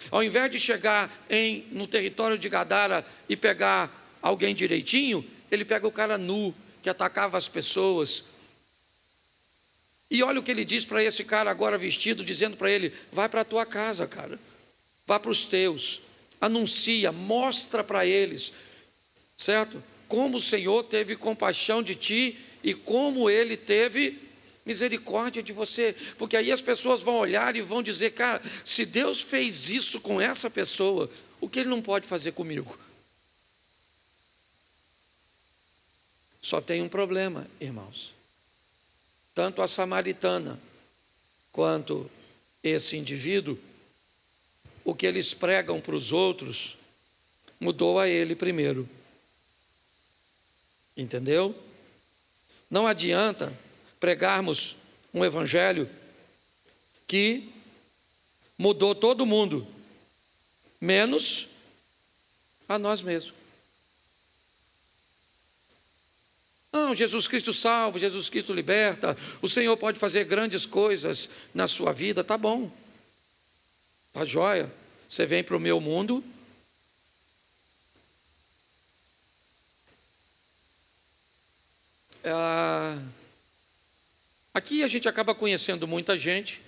Ao invés de chegar no território de Gadara e pegar alguém direitinho, ele pega o cara nu, que atacava as pessoas. E olha o que ele diz para esse cara agora vestido, dizendo para ele: vai para a tua casa, cara, vá para os teus, anuncia, mostra para eles, certo? Como o Senhor teve compaixão de ti e como Ele teve misericórdia de você, porque aí as pessoas vão olhar e vão dizer: cara, se Deus fez isso com essa pessoa, o que Ele não pode fazer comigo? Só tem um problema, irmãos. Tanto a samaritana quanto esse indivíduo, o que eles pregam para os outros mudou a ele primeiro. Entendeu? Não adianta pregarmos um evangelho que mudou todo mundo, menos a nós mesmos. Não, Jesus Cristo salva, Jesus Cristo liberta, o Senhor pode fazer grandes coisas na sua vida, tá bom, tá jóia. Você vem para o meu mundo, aqui a gente acaba conhecendo muita gente,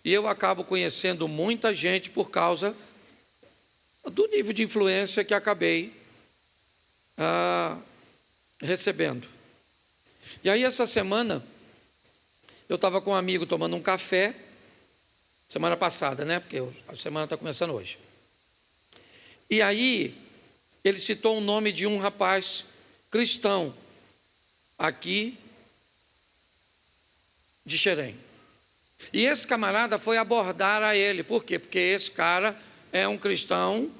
e eu acabo conhecendo muita gente por causa do nível de influência que acabei recebendo. E aí essa semana, eu estava com um amigo tomando um café, semana passada, né? Porque a semana está começando hoje. E aí, ele citou o nome de um rapaz cristão, aqui de Xerém. E esse camarada foi abordar a ele. Por quê? Porque esse cara é um cristão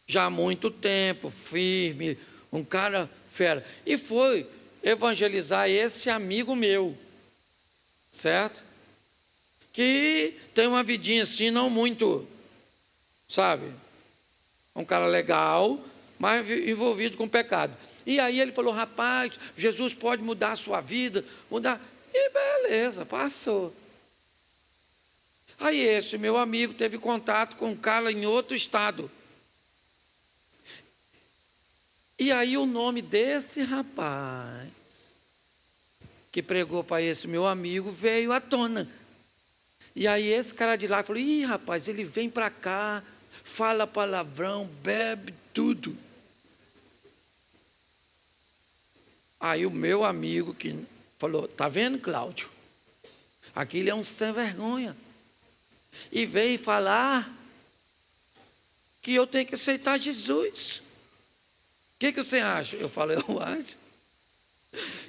já há muito tempo, firme, um cara fera. E foi evangelizar esse amigo meu, certo? Que tem uma vidinha assim, não muito, sabe? Um cara legal, mas envolvido com pecado. E aí ele falou: rapaz, Jesus pode mudar a sua vida, mudar. E beleza, passou. Aí esse meu amigo teve contato com um cara em outro estado. E aí o nome desse rapaz que pregou para esse meu amigo veio à tona. E aí esse cara de lá falou: ih, rapaz, ele vem para cá, fala palavrão, bebe tudo. Aí o meu amigo que falou: tá vendo, Cláudio? Aquele é um sem vergonha. E veio falar que eu tenho que aceitar Jesus. O que você acha? Eu falo, eu acho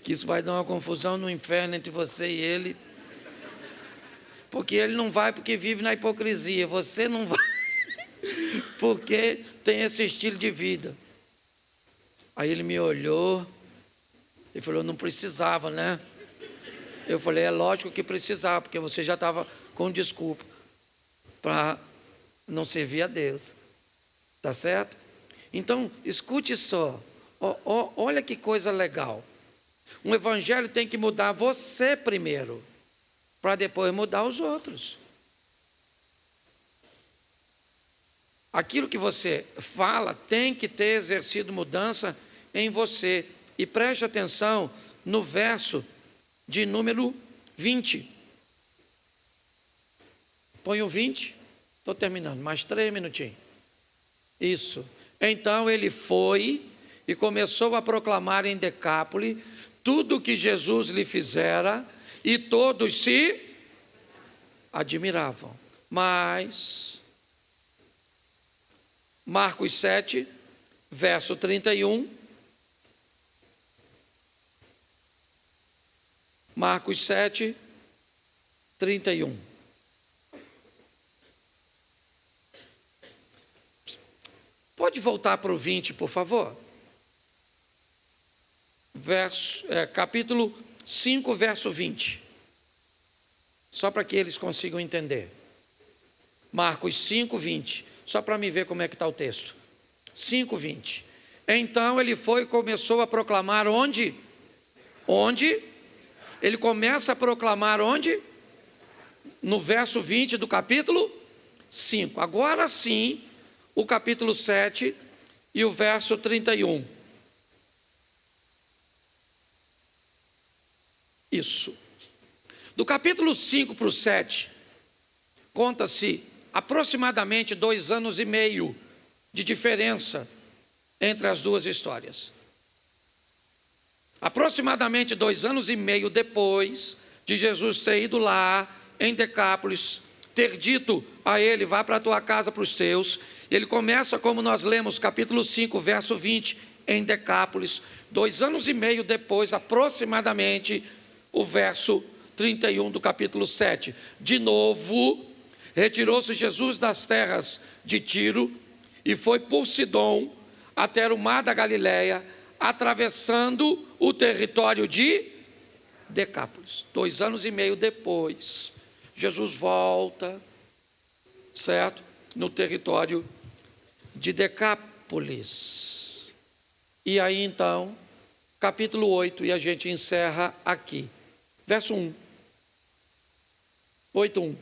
que isso vai dar uma confusão no inferno entre você e ele. Porque ele não vai porque vive na hipocrisia. Você não vai porque tem esse estilo de vida. Aí ele me olhou e falou, não precisava, né? Eu falei, é lógico que precisava, porque você já estava com desculpa para não servir a Deus. Tá certo? Então, escute só. Olha que coisa legal. Um evangelho tem que mudar você primeiro, para depois mudar os outros. Aquilo que você fala tem que ter exercido mudança em você. E preste atenção no verso de número 20. Põe o 20. Estou terminando, mais 3 minutinhos. Isso. Então ele foi e começou a proclamar em Decápolis tudo o que Jesus lhe fizera, e todos se admiravam. Mas, Marcos 7, verso 31. Marcos 7, 31. Pode voltar para o 20, por favor? Capítulo 5, verso 20. Só para que eles consigam entender. Marcos 5, 20. Só para me ver como é que está o texto. 5, 20. Então ele foi e começou a proclamar onde? Onde? Ele começa a proclamar onde? No verso 20 do capítulo 5. Agora sim, o capítulo 7 e o verso 31. Isso. Do capítulo 5 para o 7, conta-se aproximadamente 2 anos e meio de diferença entre as duas histórias. Aproximadamente 2 anos e meio depois de Jesus ter ido lá em Decápolis, ter dito a ele, vá para a tua casa, para os teus. Ele começa, como nós lemos, capítulo 5, verso 20, em Decápolis. 2 anos e meio depois, aproximadamente, o verso 31 do capítulo 7. De novo, retirou-se Jesus das terras de Tiro e foi por Sidom até o mar da Galileia, atravessando o território de Decápolis. 2 anos e meio depois, Jesus volta, certo? No território de Decápolis. E aí então, capítulo 8, e a gente encerra aqui. Verso 1. 8:1.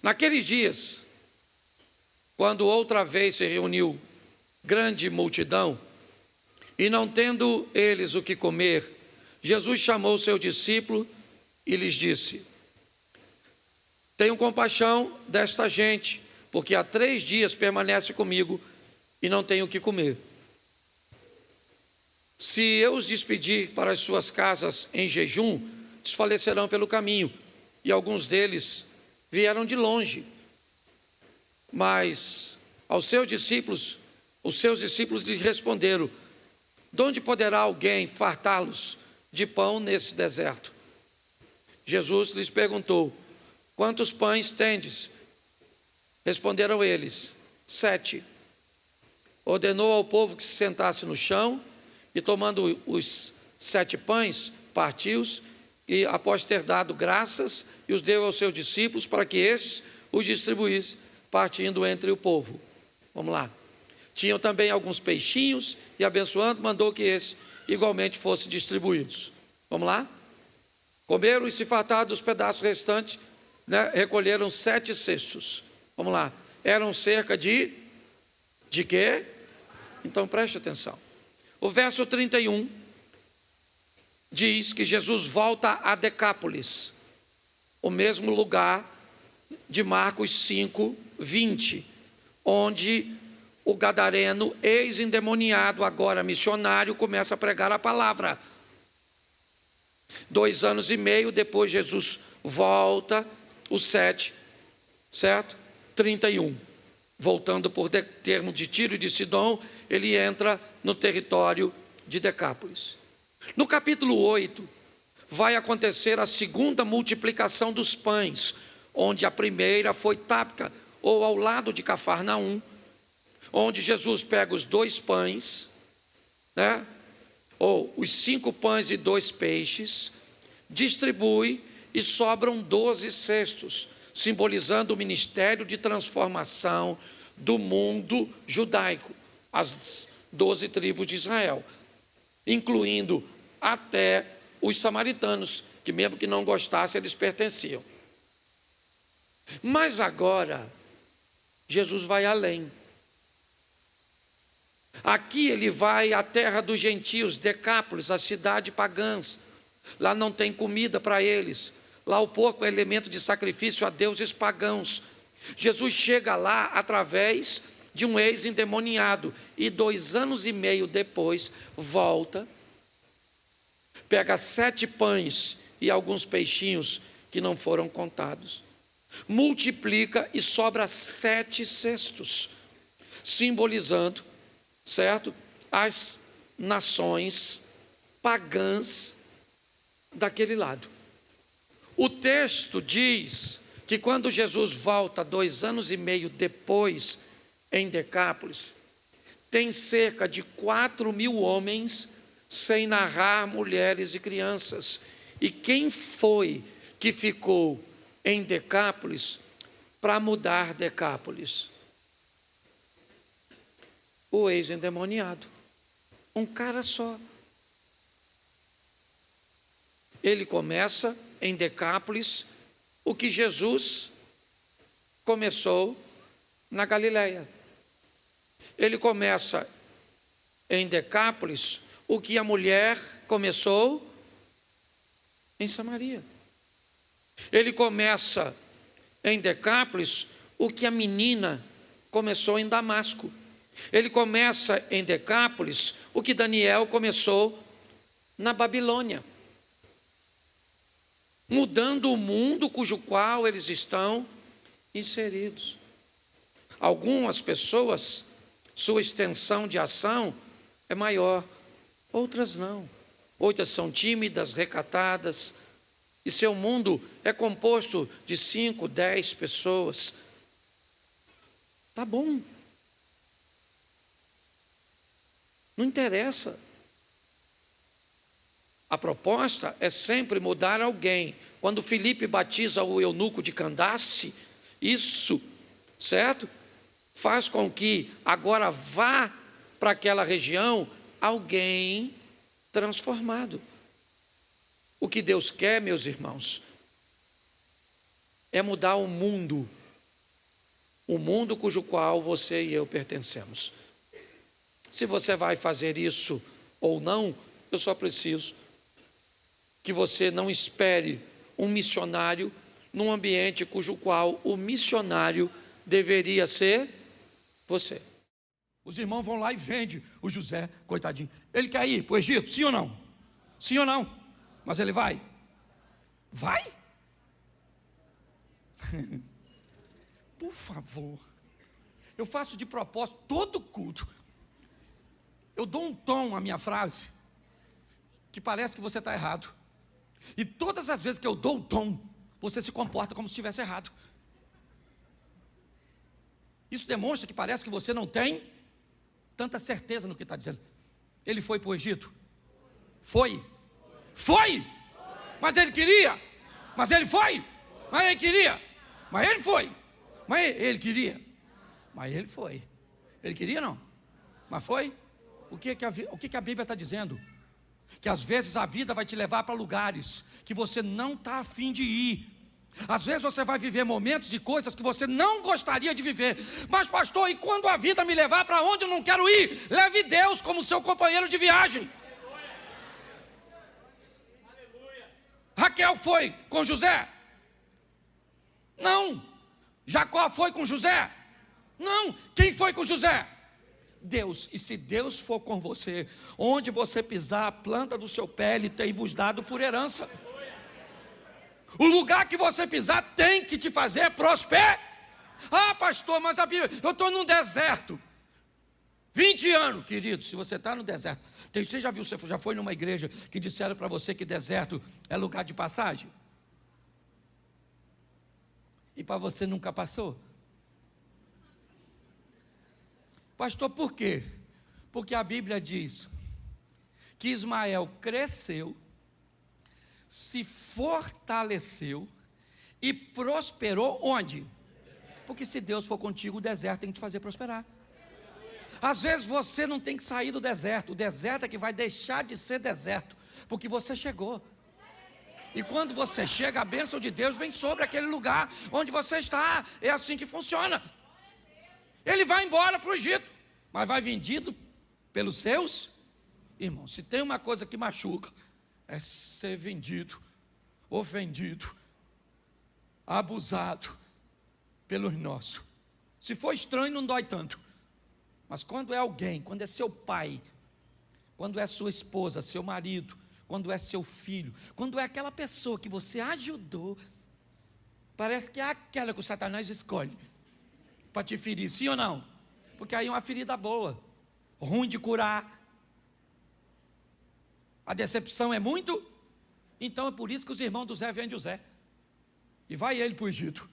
Naqueles dias, quando outra vez se reuniu grande multidão, e não tendo eles o que comer, Jesus chamou seu discípulo e lhes disse: tenham compaixão desta gente, porque há 3 dias permanece comigo e não tenho o que comer. Se eu os despedir para as suas casas em jejum, desfalecerão pelo caminho, e alguns deles vieram de longe. Mas os seus discípulos lhes responderam: de onde poderá alguém fartá-los de pão nesse deserto? Jesus lhes perguntou: quantos pães tendes? Responderam eles: 7. Ordenou ao povo que se sentasse no chão, e tomando os 7 pães, partiu-os, e após ter dado graças, e os deu aos seus discípulos, para que estes os distribuíssem, partindo entre o povo. Vamos lá. Tinham também alguns peixinhos, e abençoando, mandou que esses igualmente fossem distribuídos. Vamos lá? Comeram e se fartaram dos pedaços restantes, né? Recolheram 7 cestos. Vamos lá. Eram cerca de quê? Então preste atenção. O verso 31 diz que Jesus volta a Decápolis, o mesmo lugar de Marcos 5, 20, onde o gadareno, ex-endemoniado, agora missionário, começa a pregar a palavra. 2 anos e meio depois, Jesus volta, o 7, certo? 31. voltando por termo de Tiro e de Sidom, ele entra no território de Decápolis. No capítulo 8, vai acontecer a segunda multiplicação dos pães, onde a primeira foi Tábita, ou ao lado de Cafarnaum, onde Jesus pega os 2 pães, né? Ou os 5 pães e 2 peixes, distribui e sobram 12 cestos, simbolizando o ministério de transformação do mundo judaico, as 12 tribos de Israel, incluindo até os samaritanos, que mesmo que não gostassem, eles pertenciam. Mas agora, Jesus vai além. Aqui ele vai à terra dos gentios, Decápolis, a cidade pagã. Lá não tem comida para eles. Lá o porco é elemento de sacrifício a deuses pagãos. Jesus chega lá através de um ex-endemoniado e 2 anos e meio depois volta, pega 7 pães e alguns peixinhos que não foram contados, multiplica e sobra 7 cestos, simbolizando, certo, as nações pagãs daquele lado. O texto diz que quando Jesus volta 2 anos e meio depois em Decápolis, tem cerca de 4.000 homens, sem narrar mulheres e crianças. E quem foi que ficou em Decápolis para mudar Decápolis? O ex-endemoniado. Um cara só. Ele começa em Decápolis o que Jesus começou na Galileia. Ele começa em Decápolis o que a mulher começou em Samaria. Ele começa em Decápolis o que a menina começou em Damasco. Ele começa em Decápolis o que Daniel começou na Babilônia, mudando o mundo cujo qual eles estão inseridos. Algumas pessoas, sua extensão de ação é maior, outras não. Outras são tímidas, recatadas, e seu mundo é composto de 5, 10 pessoas. Tá bom. Não interessa. A proposta é sempre mudar alguém. Quando Filipe batiza o eunuco de Candace, isso, certo? Faz com que agora vá para aquela região alguém transformado. O que Deus quer, meus irmãos, é mudar o mundo cujo qual você e eu pertencemos. Se você vai fazer isso ou não, eu só preciso que você não espere um missionário num ambiente cujo qual o missionário deveria ser você. Os irmãos vão lá e vendem o José, coitadinho. Ele quer ir para o Egito, sim ou não? Sim ou não? Mas ele vai? Vai? Por favor. Eu faço de propósito todo culto. Eu dou um tom à minha frase que parece que você está errado. E todas as vezes que eu dou o tom, você se comporta como se estivesse errado. Isso demonstra que parece que você não tem tanta certeza no que está dizendo. Ele foi para o Egito? Foi? Foi! Mas ele queria? Mas ele foi? Mas ele queria? Mas ele foi? Mas ele queria? Mas ele foi. Ele queria não? Mas foi? O que a Bíblia está dizendo? Que às vezes a vida vai te levar para lugares que você não está a fim de ir. Às vezes você vai viver momentos e coisas que você não gostaria de viver. Mas pastor, e quando a vida me levar para onde eu não quero ir? Leve Deus como seu companheiro de viagem. Raquel foi com José? Não. Jacó foi com José? Não. Quem foi com José? Deus. E se Deus for com você, onde você pisar, a planta do seu pé, Ele tem vos dado por herança. O lugar que você pisar tem que te fazer prosperar. Ah, pastor, mas a Bíblia, eu estou num deserto. 20 anos, querido, se você está no deserto. Você já viu, você já foi numa igreja que disseram para você que deserto é lugar de passagem? E para você nunca passou? Pastor, por quê? Porque a Bíblia diz que Ismael cresceu, se fortaleceu e prosperou onde? Porque se Deus for contigo, o deserto tem que te fazer prosperar. Às vezes você não tem que sair do deserto, o deserto é que vai deixar de ser deserto, porque você chegou. E quando você chega, a bênção de Deus vem sobre aquele lugar onde você está. É assim que funciona. Ele vai embora para o Egito, mas vai vendido pelos seus irmãos. Se tem uma coisa que machuca, é ser vendido, ofendido, abusado pelos nossos. Se for estranho, não dói tanto. Mas quando é alguém, quando é seu pai, quando é sua esposa, seu marido, quando é seu filho, quando é aquela pessoa que você ajudou, parece que é aquela que o Satanás escolhe para te ferir, sim ou não? Porque aí é uma ferida boa, ruim de curar. A decepção é muito, então é por isso que os irmãos do Zé vendem o Zé. E vai ele para o Egito,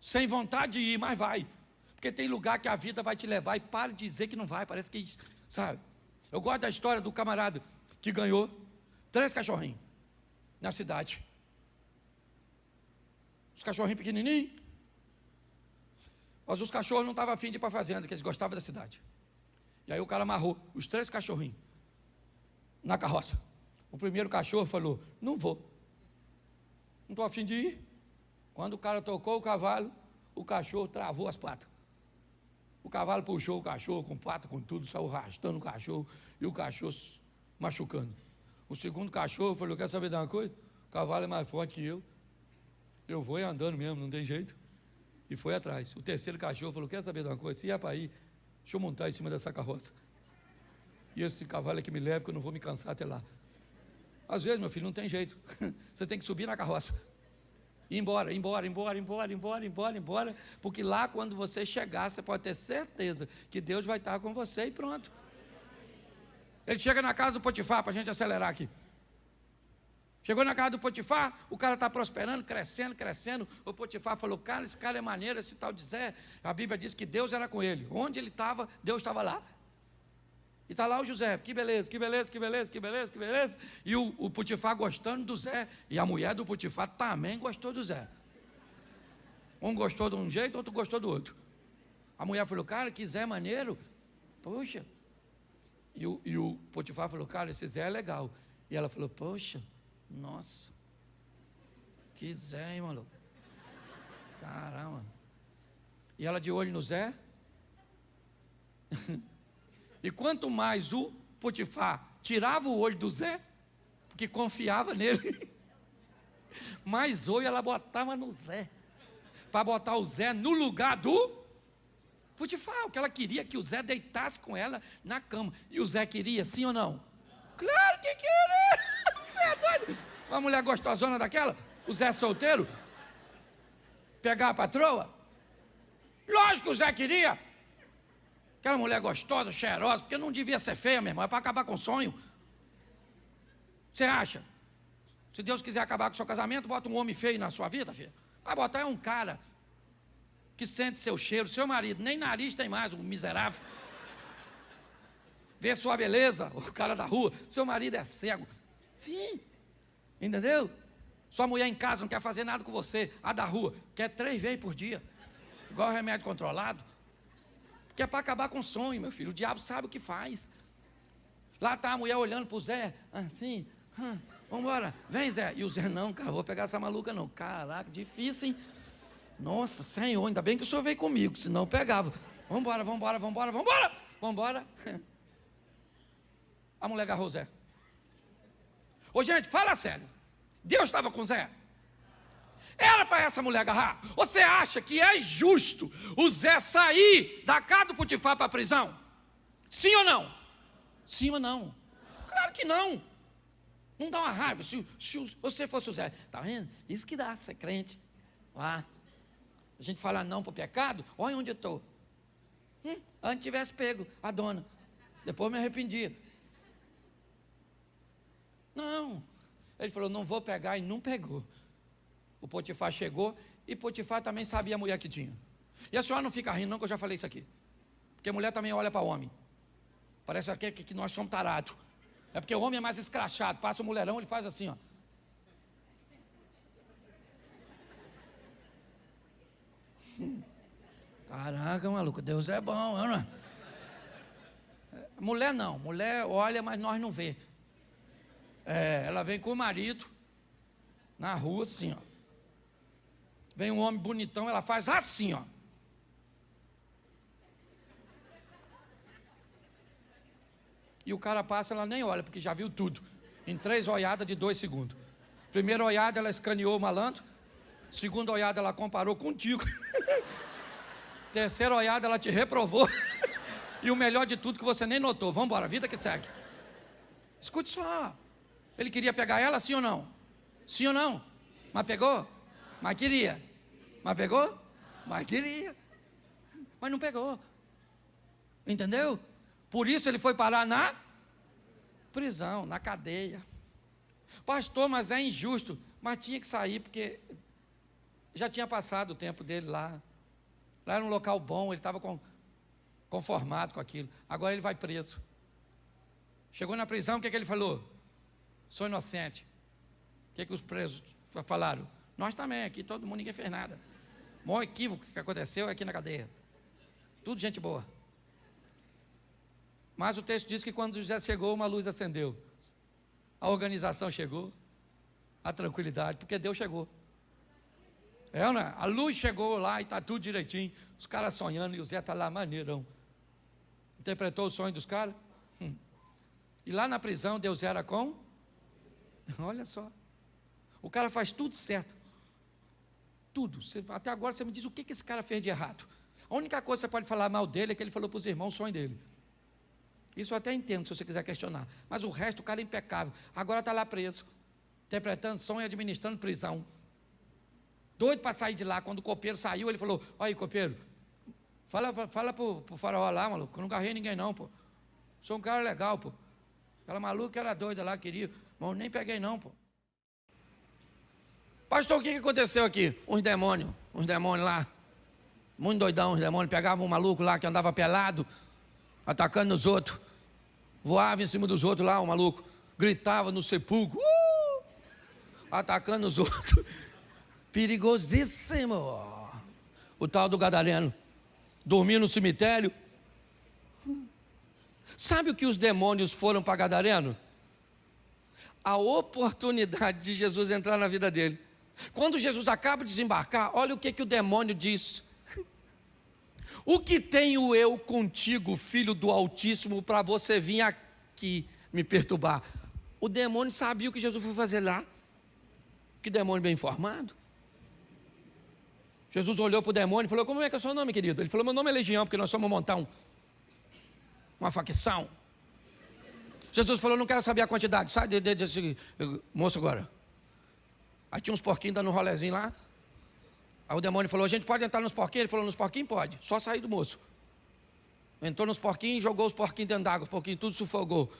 sem vontade de ir, mas vai. Porque tem lugar que a vida vai te levar e para de dizer que não vai, parece que, sabe? Eu gosto da história do camarada que ganhou 3 cachorrinhos na cidade. Os cachorrinhos pequenininhos. Mas os cachorros não estavam afim de ir para a fazenda, que eles gostavam da cidade. E aí o cara amarrou os 3 cachorrinhos na carroça. O primeiro cachorro falou, não vou. Não estou afim de ir. Quando o cara tocou o cavalo, o cachorro travou as patas. O cavalo puxou o cachorro com pata, com tudo, saiu arrastando o cachorro e o cachorro machucando. O segundo cachorro falou, quer saber de uma coisa? O cavalo é mais forte que eu vou andando mesmo, não tem jeito. E foi atrás. O terceiro cachorro falou, quer saber de uma coisa? Se é para ir, deixa eu montar em cima dessa carroça. E esse cavalo é que me leva, que eu não vou me cansar até lá. Às vezes, meu filho, não tem jeito. Você tem que subir na carroça. Ir embora, porque lá quando você chegar, você pode ter certeza que Deus vai estar com você e pronto. Ele chega na casa do Potifar, para a gente acelerar aqui. Chegou na casa do Potifar, o cara está prosperando, crescendo. O Potifar falou, cara, esse cara é maneiro, esse tal de Zé. A Bíblia diz que Deus era com ele. Onde ele estava, Deus estava lá. E está lá o José, que beleza. E o Potifar gostando do Zé. E a mulher do Potifar também gostou do Zé. Um gostou de um jeito, outro gostou do outro. A mulher falou, cara, que Zé maneiro. Poxa. E o Potifar falou, cara, esse Zé é legal. E ela falou, poxa, nossa. Que Zé, hein, maluco. Caramba. E ela de olho no Zé. E quanto mais o Potifar tirava o olho do Zé, porque confiava nele, mais olho ela botava no Zé, para botar o Zé no lugar do Potifar. O que ela queria que o Zé deitasse com ela na cama. E o Zé queria, sim ou não? Claro que queria. Você é doido? Uma mulher gostosona daquela, o Zé solteiro, pegar a patroa? Lógico que o Zé queria. Aquela mulher gostosa, cheirosa, porque não devia ser feia, meu irmão, é para acabar com o sonho. Você acha? Se Deus quiser acabar com o seu casamento, bota um homem feio na sua vida, filho. Vai botar um cara que sente seu cheiro, seu marido, nem nariz tem mais, um miserável. Vê sua beleza, o cara da rua, seu marido é cego. Sim, entendeu? Sua mulher em casa não quer fazer nada com você, a da rua quer 3 vezes por dia, igual remédio controlado. Que é para acabar com o sonho, meu filho. O diabo sabe o que faz. Lá está a mulher olhando para o Zé, assim, vamos embora, vem Zé. E o Zé, não, cara, vou pegar essa maluca não. Caraca, difícil, hein? Nossa, Senhor, ainda bem que o senhor veio comigo, senão eu pegava. Vamos embora. A mulher agarrou o Zé. Ô gente, fala sério. Deus estava com o Zé? Era para essa mulher agarrar? Você acha que é justo o Zé sair da casa do Potifar para a prisão? Sim ou não? Sim ou não? Claro que não. Não dá uma raiva se você fosse o Zé. Está vendo? Isso que dá ser crente. Lá. A gente fala não para o pecado, olha onde eu estou. Antes tivesse pego a dona, depois me arrependia. Não, ele falou, não vou pegar, e não pegou. O Potifar chegou, e Potifar também sabia a mulher que tinha. E a senhora não fica rindo não, que eu já falei isso aqui. Porque a mulher também olha para o homem. Parece aqui que nós somos tarados. É porque o homem é mais escrachado, passa o mulherão, ele faz assim, ó. Caraca, maluco, Deus é bom, não é? Mulher não, mulher olha, mas nós não vê. Ela vem com o marido na rua assim, ó. Vem um homem bonitão, ela faz assim, ó. E o cara passa, ela nem olha, porque já viu tudo. Em 3 olhadas de 2 segundos. Primeira olhada, ela escaneou o malandro. Segunda olhada, ela comparou contigo. Terceira olhada, ela te reprovou. E o melhor de tudo, que você nem notou. Vamos embora, vida que segue. Escute só. Ele queria pegar ela, sim ou não? Sim ou não? Mas pegou? Mas queria. Mas pegou? Mas queria. Mas não pegou. Entendeu? Por isso ele foi parar na prisão, na cadeia. Pastor, mas é injusto. Mas tinha que sair, porque já tinha passado o tempo dele lá. Lá era um local bom, ele estava conformado com aquilo. Agora ele vai preso. Chegou na prisão, o que ele falou? Sou inocente. O que os presos falaram? Nós também, aqui todo mundo, ninguém fez nada. O maior equívoco que aconteceu é aqui na cadeia. Tudo gente boa. Mas o texto diz que quando José chegou, uma luz acendeu. A organização chegou, a tranquilidade, porque Deus chegou. Né? A luz chegou lá e está tudo direitinho. Os caras sonhando e o Zé está lá maneirão. Interpretou o sonho dos caras? E lá na prisão Deus era com? Olha só. O cara faz tudo certo. Tudo. Até agora você me diz o que esse cara fez de errado. A única coisa que você pode falar mal dele é que ele falou para os irmãos o sonho dele. Isso eu até entendo, se você quiser questionar. Mas o resto, o cara é impecável. Agora está lá preso, interpretando sonho e administrando prisão. Doido para sair de lá. Quando o copeiro saiu, ele falou, olha aí, copeiro, fala para o faraó lá, maluco, eu não agarrei ninguém não, pô. Sou um cara legal, pô. Aquela maluca era doida lá, queria, mas eu nem peguei não, pô. Pastor, o que aconteceu aqui? Uns demônios lá, muito doidão, uns demônios, pegavam um maluco lá que andava pelado, atacando os outros, voava em cima dos outros lá, o maluco, gritava no sepulcro, atacando os outros, perigosíssimo. O tal do gadareno, dormia no cemitério. Sabe o que os demônios foram para gadareno? A oportunidade de Jesus entrar na vida dele. Quando Jesus acaba de desembarcar, olha o que o demônio diz. O que tenho eu contigo, filho do Altíssimo, para você vir aqui me perturbar? O demônio sabia o que Jesus foi fazer lá. Que demônio bem informado. Jesus olhou para o demônio e falou, como é que é o seu nome, querido? Ele falou, meu nome é Legião, porque nós somos montar uma facção. Jesus falou, não quero saber a quantidade, sai desse moço agora. Aí tinha uns porquinhos dando um rolezinho lá. Aí o demônio falou, a gente pode entrar nos porquinhos? Ele falou, nos porquinhos pode, só sair do moço. Entrou nos porquinhos, jogou os porquinhos dentro d'água, os porquinhos tudo sufocou.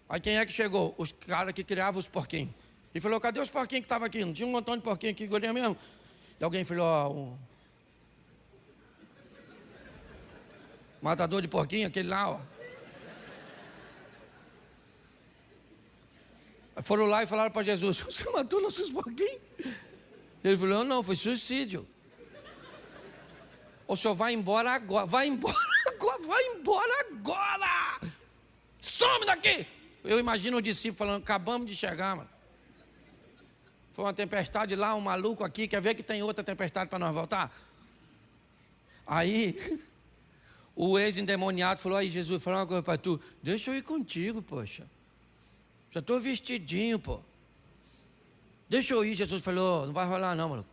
Aí quem é que chegou? Os caras que criavam os porquinhos. E falou, cadê os porquinhos que estavam aqui? Não tinha um montão de porquinhos aqui, golinha mesmo? E alguém falou, matador de porquinho, aquele lá, ó. Foram lá e falaram para Jesus, você matou nossos porquinhos? Ele falou, não, foi suicídio. O senhor vai embora agora, vai embora agora. Some daqui. Eu imagino o discípulo falando, acabamos de chegar, mano. Foi uma tempestade lá, um maluco aqui, quer ver que tem outra tempestade para nós voltar? Aí, o ex-endemoniado falou, aí Jesus, falou uma coisa para tu, deixa eu ir contigo, poxa. Já estou vestidinho, pô. Deixa eu ir, Jesus falou, não vai rolar não, maluco.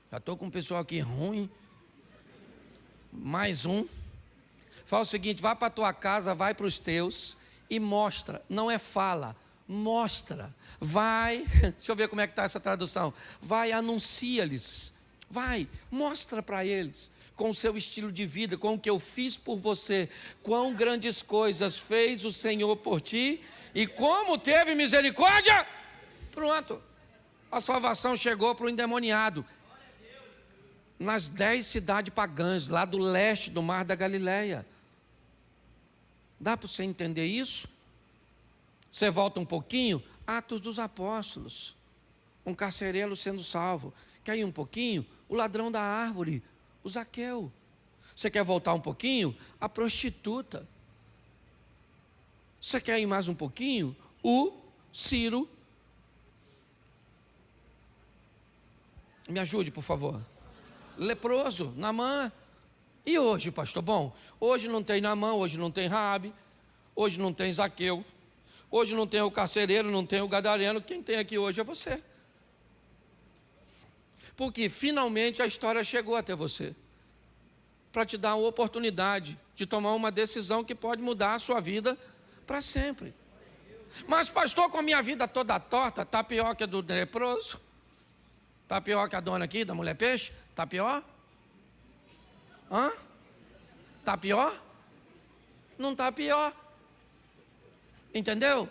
Já estou com um pessoal aqui ruim. Mais um. Fala o seguinte, vai para a tua casa, vai para os teus e mostra, não é fala, mostra. Vai, deixa eu ver como é que está essa tradução. Vai, anuncia-lhes Vai, mostra para eles, com o seu estilo de vida, com o que eu fiz por você, quão grandes coisas fez o Senhor por ti e como teve misericórdia. Pronto, a salvação chegou para o endemoniado. Nas 10 cidades pagãs, lá do leste do Mar da Galileia. Dá para você entender isso? Você volta um pouquinho, Atos dos Apóstolos. Um carcereiro sendo salvo. Quer ir um pouquinho? O ladrão da árvore, o Zaqueu. Você quer voltar um pouquinho? A prostituta. Você quer ir mais um pouquinho? O Ciro. Me ajude, por favor. Leproso, Naamã. E hoje, pastor? Bom, hoje não tem Naamã, hoje não tem Raabe, hoje não tem Zaqueu, hoje não tem o carcereiro, não tem o gadareno. Quem tem aqui hoje é você. Porque finalmente a história chegou até você, para te dar uma oportunidade de tomar uma decisão que pode mudar a sua vida para sempre. Mas pastor, com a minha vida toda torta, está pior que a do leproso? Está pior que a dona aqui, da mulher peixe? Está pior? Hã? Está pior? Não está pior. Entendeu?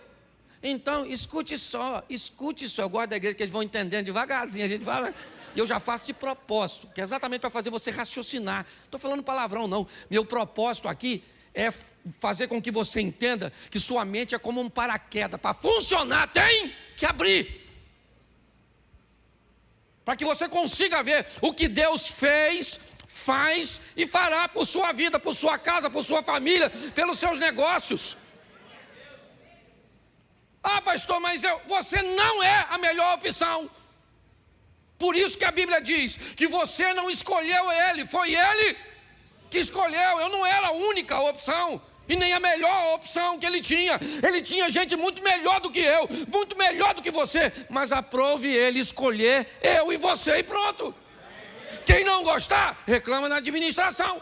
Então, escute só. Eu gosto da igreja que eles vão entendendo devagarzinho. A gente fala, e eu já faço de propósito, que é exatamente para fazer você raciocinar. Não estou falando palavrão, não. Meu propósito aqui é fazer com que você entenda que sua mente é como um paraquedas. Para funcionar, tem que abrir. Para que você consiga ver o que Deus fez, faz e fará por sua vida, por sua casa, por sua família, pelos seus negócios. Ah, pastor, mas você não é a melhor opção. Por isso que a Bíblia diz que você não escolheu ele, foi ele que escolheu. Eu não era a única opção e nem a melhor opção que ele tinha. Ele tinha gente muito melhor do que eu, muito melhor do que você, mas aprove ele escolher eu e você e pronto. Quem não gostar, reclama na administração.